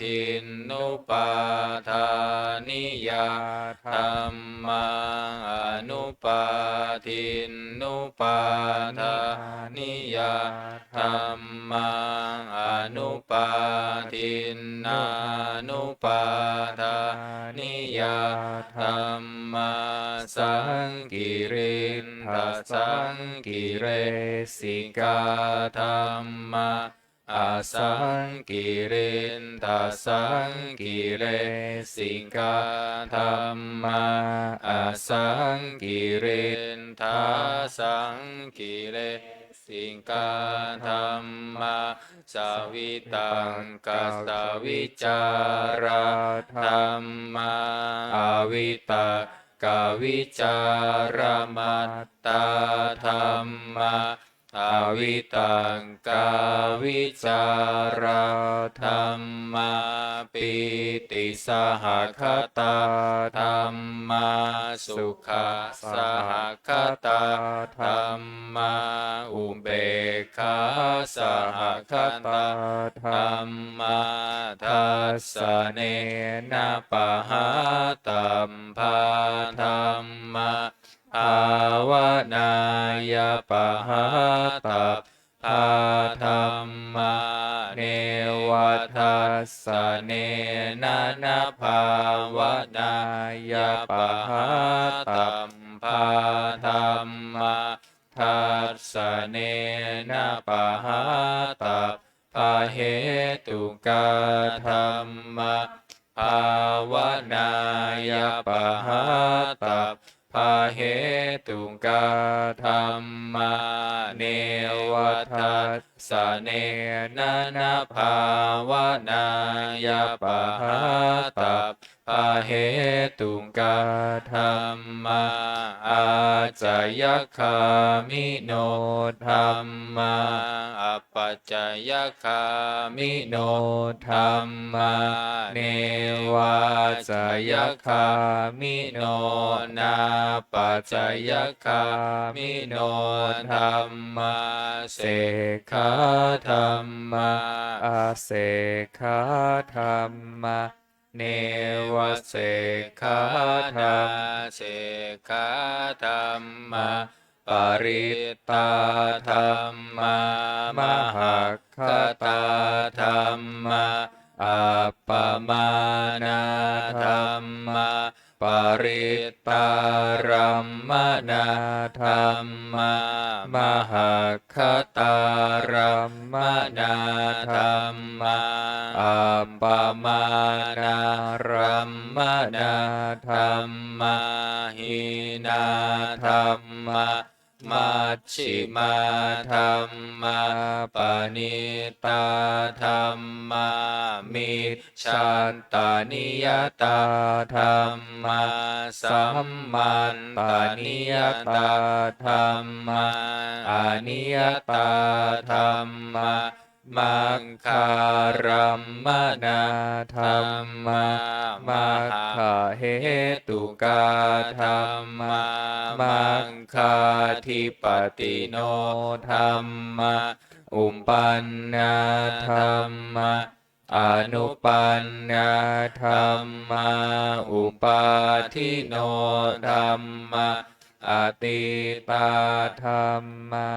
ทินนุปาทานิยาธรรมะอนุปาทินนุปาทานิยาธรรมะอนุปาทินนานุปาทานิยาธรรมะสังกิรินทสังกิเรสิกาธรรมะอาสังกิรินทสังกิเรสิกาธรรมะอาสังกิรินทสังกิเรสิกาธรรมะสวิตังกัสสวิจาราธรรมะอวิตากวิจารมัตตาธรรมะอวิตังกาวิจาราธรรมะปิติสหคตาธรรมะสุขสหคตาธรรมะอุเบกขาสหคตาธรรมะทัสสะเนนะปะหาตัมภาธรรมะ ภาวนายปหาตัพพาธรรมาเนวัทัสสะเนนะนะภาวนายปหาตัพพาธรรมาทัสสะเนนะปหาตัพพาเหตุกาธรรมะภาวนายปหาตัพพาเหตุกาธรรมะเนวัทัสสะเนนะนะภาวนายปหาตัพพาเหตุกาธรรมะอาจายคามิโนธรรมะอัปปัจจยคามิโนธรรมะเนวาจายคามิโนนาปัจจยคามิโนธรรมะเสขาธรรมะอาเสขาธรรมะเนวเสขาธรรมเสขาธรรมะปริตตาธรรมะมหัคคตาธรรมะอัปปมานาธรรมะปริตตารัมมนาธรรมะมหัคคตารัมมนาธรรมะอัปปมานารัมมนาธรรมะหินาธรรมะมัชฌิมาธรรมะปณิตาธรรมะมิจฉาตานิยตาธรรมะสัมมันตานิยตาธรรมะอนิยตาธรรมะมังคารัมมนาธรรมะมัคคเหตุกาธรรมะมังคาธิปติโนธรรมะอุปปันนาธรรมะอนุปันนาธรรมะอุปาทิโนธรรมะอติตาธรรมะ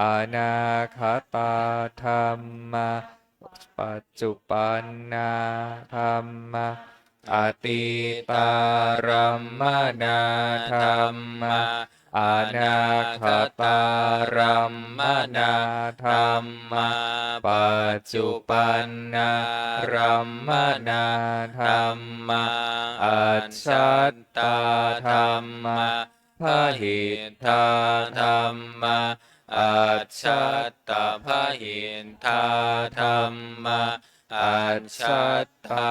อนาคตาธรรมะปัจจุปันนาธรรมะอติตารัมมนาธรรมะอนาคตารัมมนาธรรมะปัจจุปันนารัมมนาธรรมะอัจฉัตตาธรรมะพหิทธาธรรมะอัจฉัตตาพหิทธาธรรมะอัจฉัตตา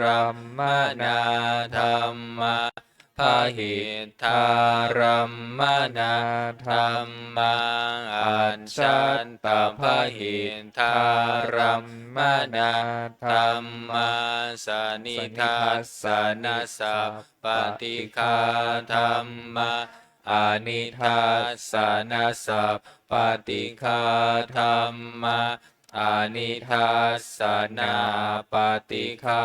รัมมนาธรรมะพหิทธารัมมนาธรรมะอัจฉัตตาพหิทธารัมมนาธรรมะสนิทัสสะนัสสะปฏิฆาธรรมะอานิทัสสะนัสสะปฏิฆาธรรมะอานิทัสสะนาปฏิฆา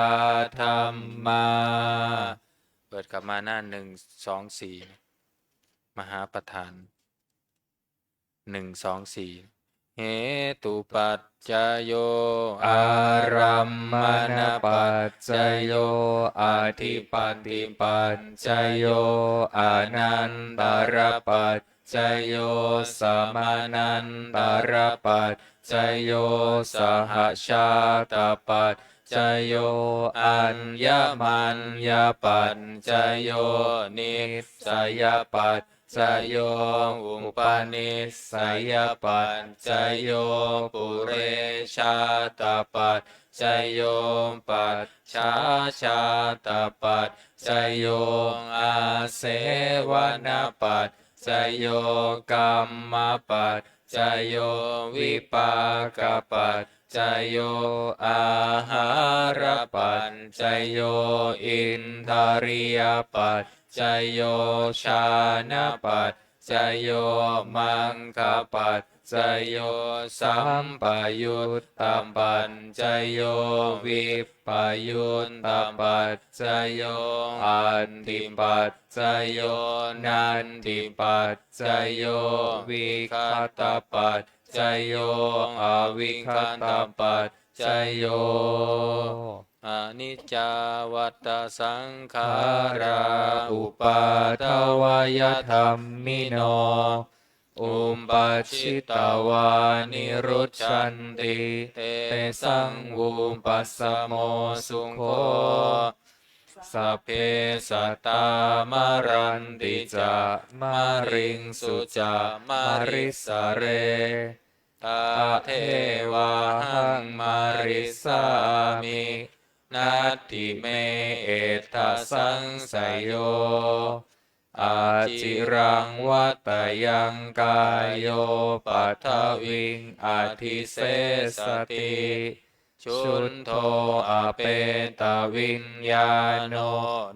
ธรรมะเปิดกลับมาหน้า124มหาประธาน124เหตุปัจจโยอารัมมณปัจจโยอธิปัติปัจจโยอนันตรปัจจโยสมานันตรปัจจโยสหชาตปัจจโยอัญญมัญญปัจจโยนิสสยปัจจโยอุปนิสสยปัจจโยปุเรชาตปัจจโยปัจฉาชาตปัจจโยอาเสวนปัจจโยกัมมปัจจโยวิปากปัจจโยอาหารปัจจโยอินทริยปัจจโยชานะปัจ จโยมังคปัจจโยสัมปยุตตปัจจโยวิปปยุตตปัจจโยอันติปัจจโยนันติปัจจโยวิคัตตปัจจโยอวิคัตตปัจจโยอนิจจาวัตสังขาราอุปาทวยธรรมิโนอุปปัชชิตวานิรุชชันติเตสังวุปัสสโมสุโขสัพเพสัตตามารันติจะมาริงสุจะมาริสเรตาเทวาหังมาริสามินาทิเมเอตสังสยโยอาจิรังวัตยังกายโยปัทวิงอธิเสสติชุนโทอเปตวิญญาโน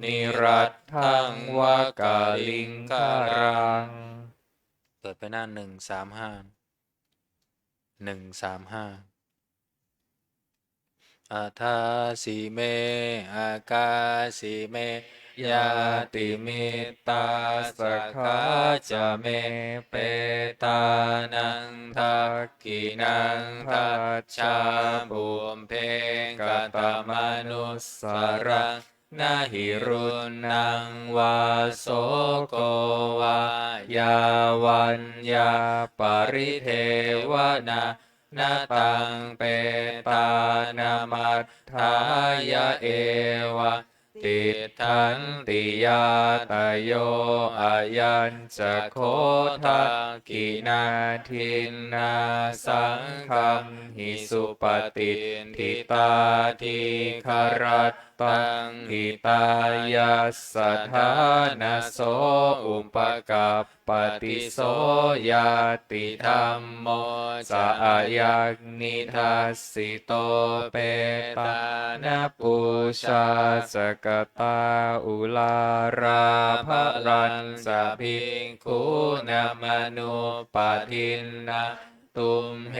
นิรัตถังวกาลิงคารังเปิดไปหน้า135อัฏฐาสิเมอากาสิเมยาติมิตาสกขาจะเมเปตานังทักขินังทัจฉาบุมเพกตมนุสสรังนาหิรุนังวาโสโกวายาวันยาปริเทวนานาตังเปตานามัฏฐายะเอวะติทันติยาตโยอายัญจะโคทากินาทินนาสังคัมหิสุปฏิทิตาทิคารัตตังหิตายาสถานาโสอุปกัปปติโสยาติธรรมโมสะยักนิทัสสิโตเปตานาปุชาสกตาอุลาราภรันสะภิกขุนามนุปทินนาตุมเห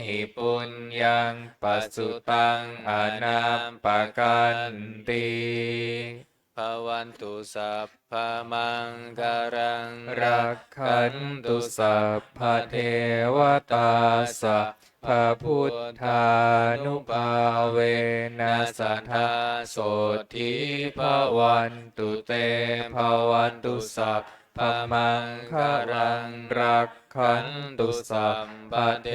หิปุญญังปัสสุตังอนามปะกันติภวันตุสัพพมังการังรักขันตุสัพพเทวตาสัพพพุทธานุภาเวนัสสัทธาโสทิภวันตุเตภวันตุสัพพมังคารังรักขันตุสัพพเท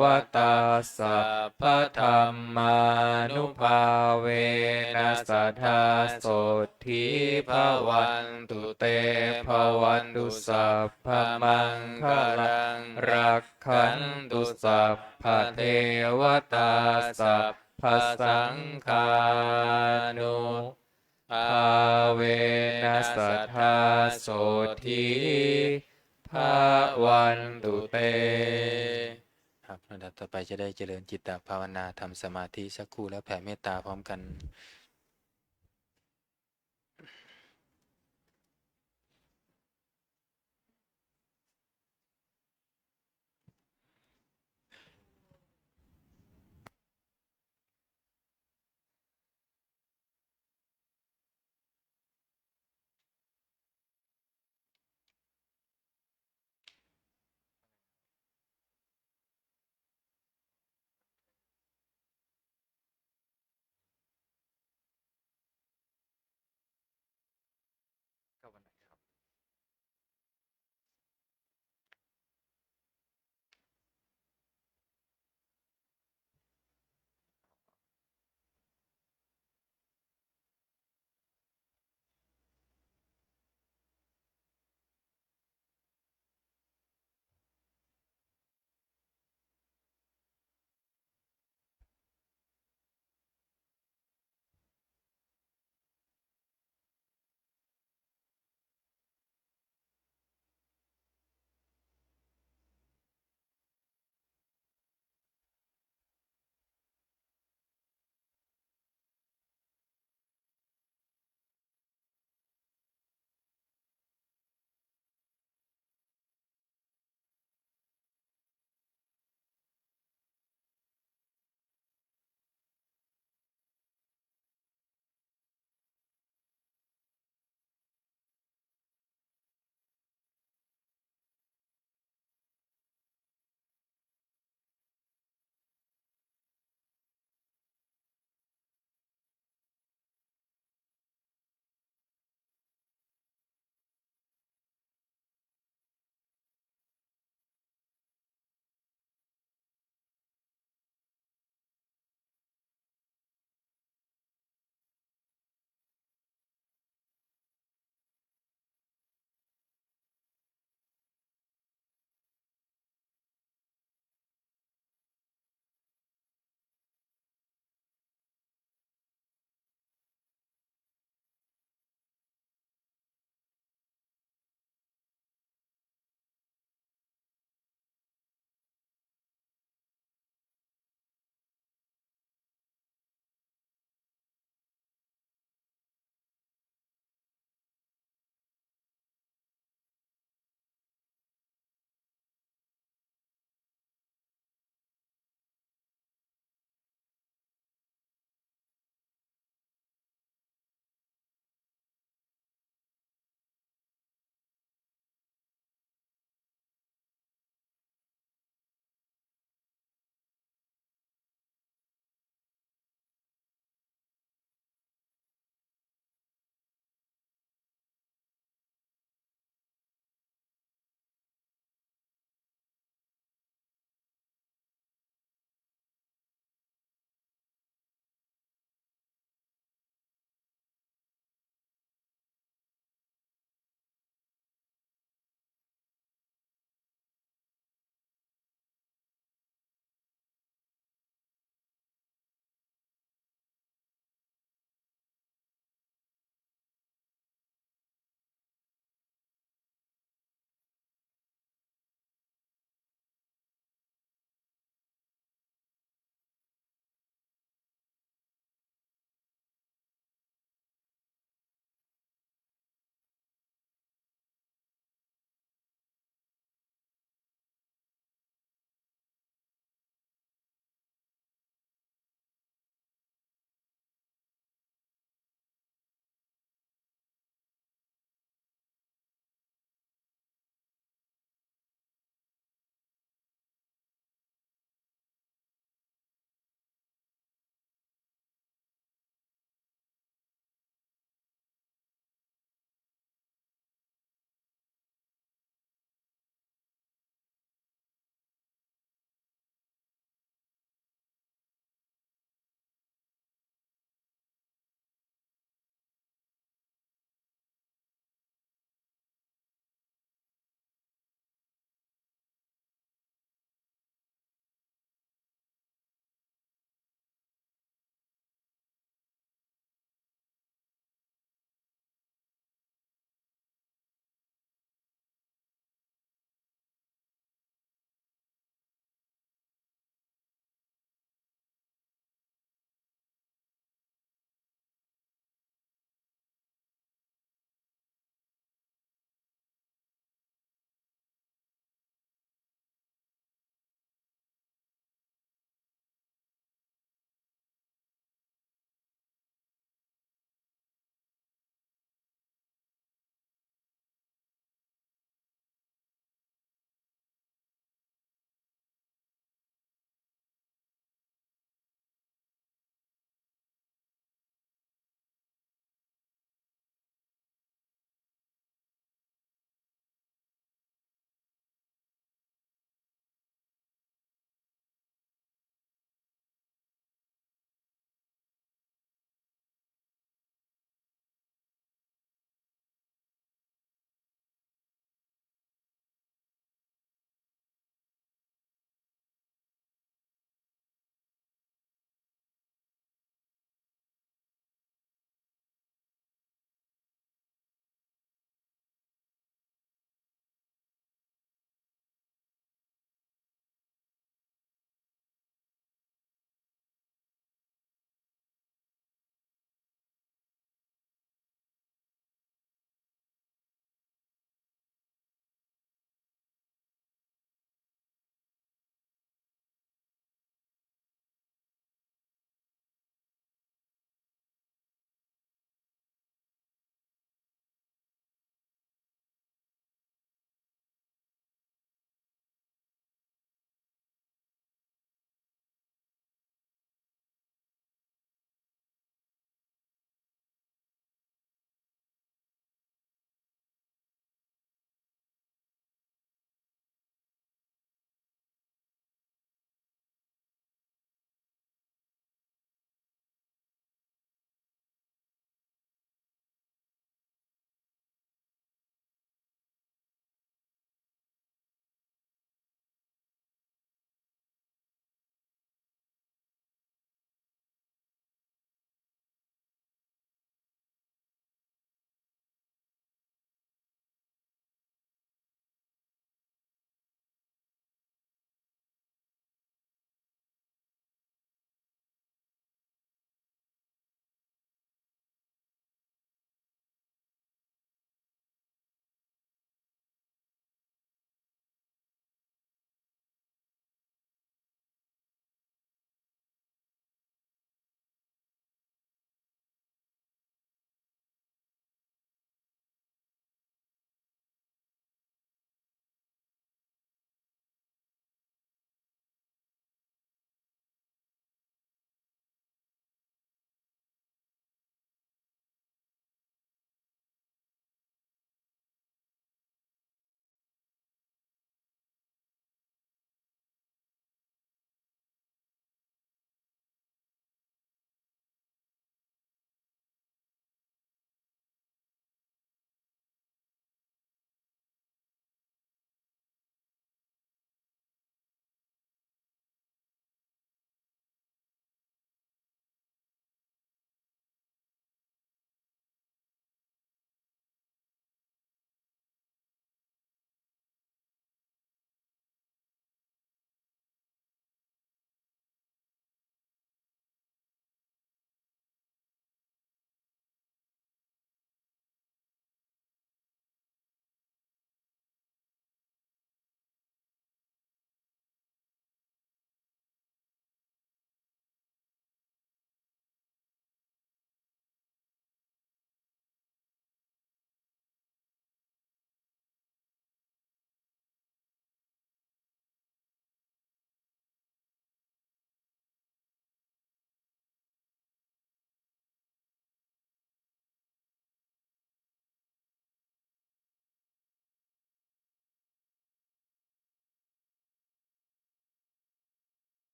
วตาสัพพธรรมานุภาเวนัสสัทธาโสทิภวันตุเตภวันตุสัพพมังคารังรักขันตุสัพพเทวตาสัพพสังฆานุภาเวนัสสัทธาโสทิภวันตุเตครับลำดับต่อไปจะได้เจริญจิตตภาวนาทำสมาธิสักครู่แล้วแผ่เมตตาพร้อมกัน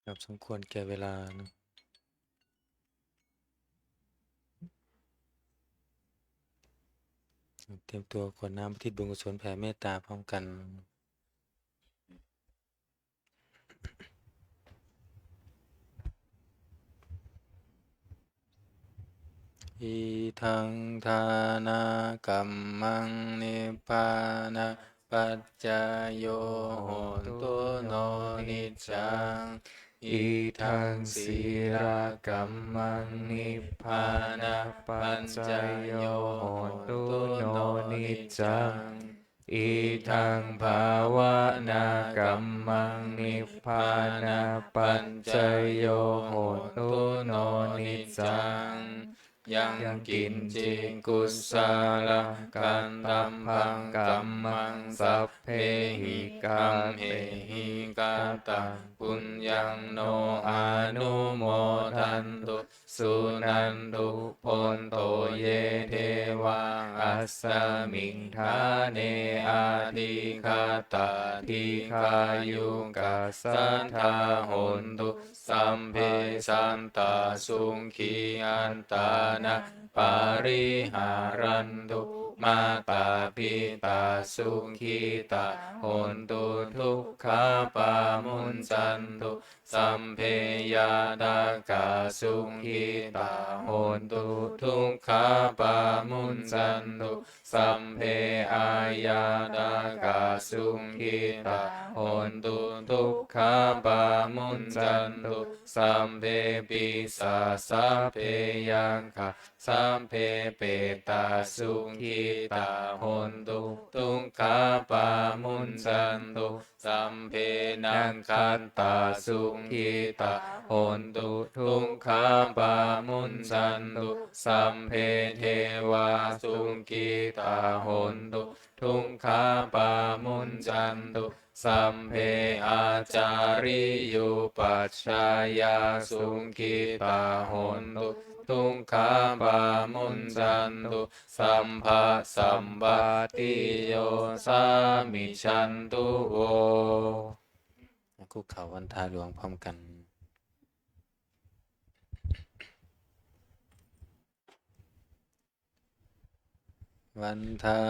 ครับสมควรแก่เวลานะเตรียมตัวกรวดน้ำอุทิศบุญกุศลแผ่เมตตาพร้อมกัน อิทังทานากัมมังนิพพานะปัจจายโยโหตุโนนิจจังอิทังสีรากัมมังนิพพานะปัจจายโยโหตุโนนิจจังอิทังภาวนากัมมังนิพพานะปัจจายโยโหตุโนนิจจังยังกินจิกุสาลกันตัมพังกัมมังสัพเพหิกัมเหหิกาตังปุญญังโนอานุโมทันตุสุนันตุพนโตเยเทวังอัสสมิงทาเนอาทิคาตาทิคายุกัสสัทธาหนตุสัมเพสันตาสุงขีอันตานะปาริหารันตุมาตาปิตาสุขีตาหนตุทุกขาปามุนจันตุสัมเพยาตากาสุขีตาหนตุทุกขาปามุนจันตุสัมเพอายาตากาสุขีตาหนตุทุกขาปามุนจันตุสัมเพปิสาสัพเพยังคะสัมเพเปตาสุขีตาหนตุทุกขาปามุนจันตุสัมเพนังคันตาสุขีตาหนตุทุกขาปามุนจันตุสัมเพเทวาสุขีตาหนตุทุกขาปามุนจันตุสัมเพอาจาริยุปัชฌายาสุขีตาหนตุทุกขาปามุนจันตุสัมภะสัมปาติโยสามิชันตุโวคุกเข่าวันทาหลวงพร้อมกันวันทา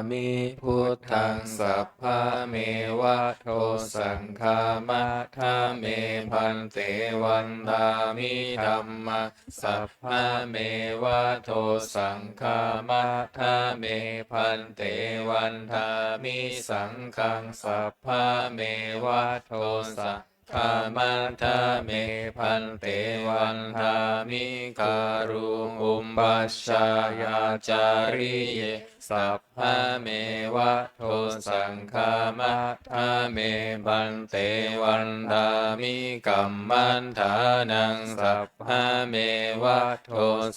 มิพุทธังสัพพะเมวะโทสังฆามะทาเมพันเตวันทามิธัมมะสัพพะเมวะโทสังฆามะทาเมพันเตวันทามิสังฆังสัพพะเมวะโทสังขามันทาเมพันเตวันทามิการุอุมบัชฌายาจาริเยสัพพะเมวะโทสังฆามะทาเมพันเตวันทามิกัมมันทานังสัพพะเมวะโท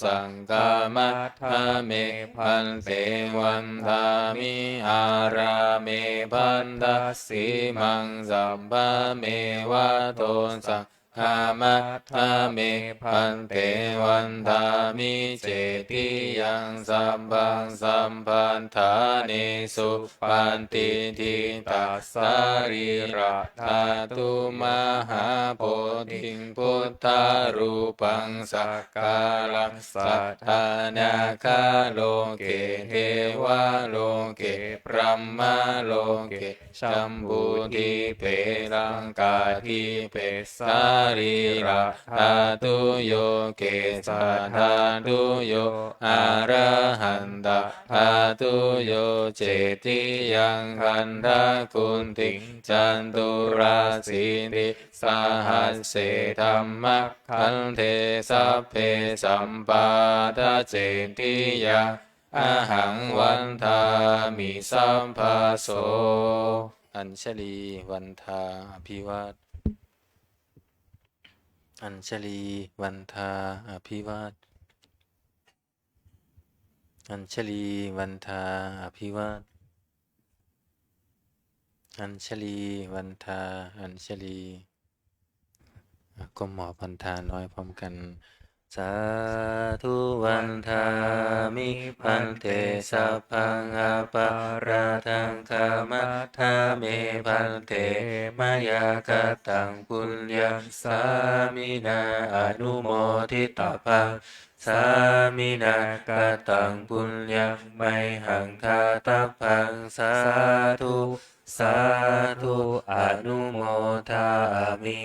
สังฆามะทาเมพันเตวันทามิอาราเมพันทสสีมังสัพพะเมวะโตสังฆามะทาเมพันเตวันทามิเจติยังสัมปังสัมพันธาเนสุปันติทิตาสาริระธาตุมหาโพธิพุทธารูปังสักการังสัทธานาคาโลเกเทวาโลเกพรหมโลเกชัมบูทิเปรังกาทิเปสาริระธาตุโยเกสัทธาตุโยอะระหันตะธาตุโยเจติยังคันธกุณติจันตุราสีติสหัสเสธัมมัคคันเทสัพเพสัมปาทาเจติยังอะหังวันทามิสัมภาโสอัญชลีวันทาอภิวาทอัญชลีวันทาอภิวาทอัญชลีวันทาอภิวาทอัญชลีวันทาอัญชลีก้มหมอบพันทาน้อยพร้อมกัน สาธุวันทามิพันเตสัพพังอปาราทังคามาทาเมพันเตมายากตังปุญญังสามินาอนุโมทิตาภังสามินากตังปุญญังไมหังคาตาภังสาธุสาธุอนุโมทามิ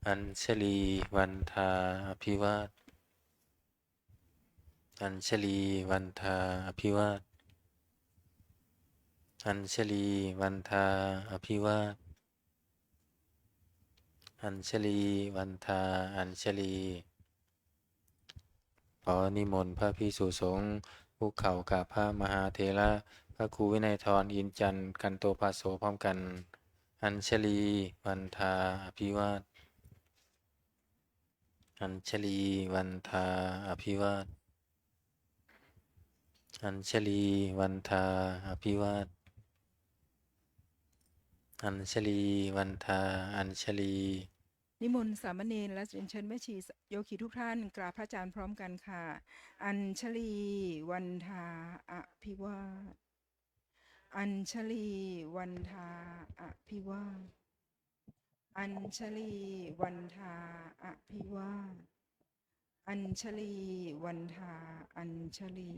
อัญชลีวันทาอภิวาทอัญชลีวันทาอภิวาทอัญชลีวันทาอภิวาทอัญชลีวันทาอัญชลีขอนิมนต์พระภิกษุสงฆ์คุกเข่ากับพระมหาเถระพระครูวินัยธรอินจันทร์กันโตภาโสพร้อมกัน อัญชลีวันทาอภิวาทอัญชลีวันทาอภิวาทอัญชลีวันทาอภิวาทอัญชลีวันทาอัญชลีนิมนต์สามเณรและเรียนเชิญแม่ชีโยคีทุกท่านกราบพระอาจารย์พร้อมกันค่ะ อัญชลีวันทาอภิวาทอัญชลีวันทาอภิวาทอัญชลีวันทาอภิวาทอัญชลีวันทาอัญชลี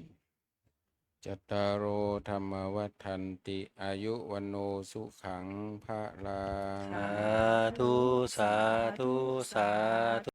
จัตตารโอธรรมวัฏันติอายุวันโนสุขังพระลัง สาธุสาธุสาธุ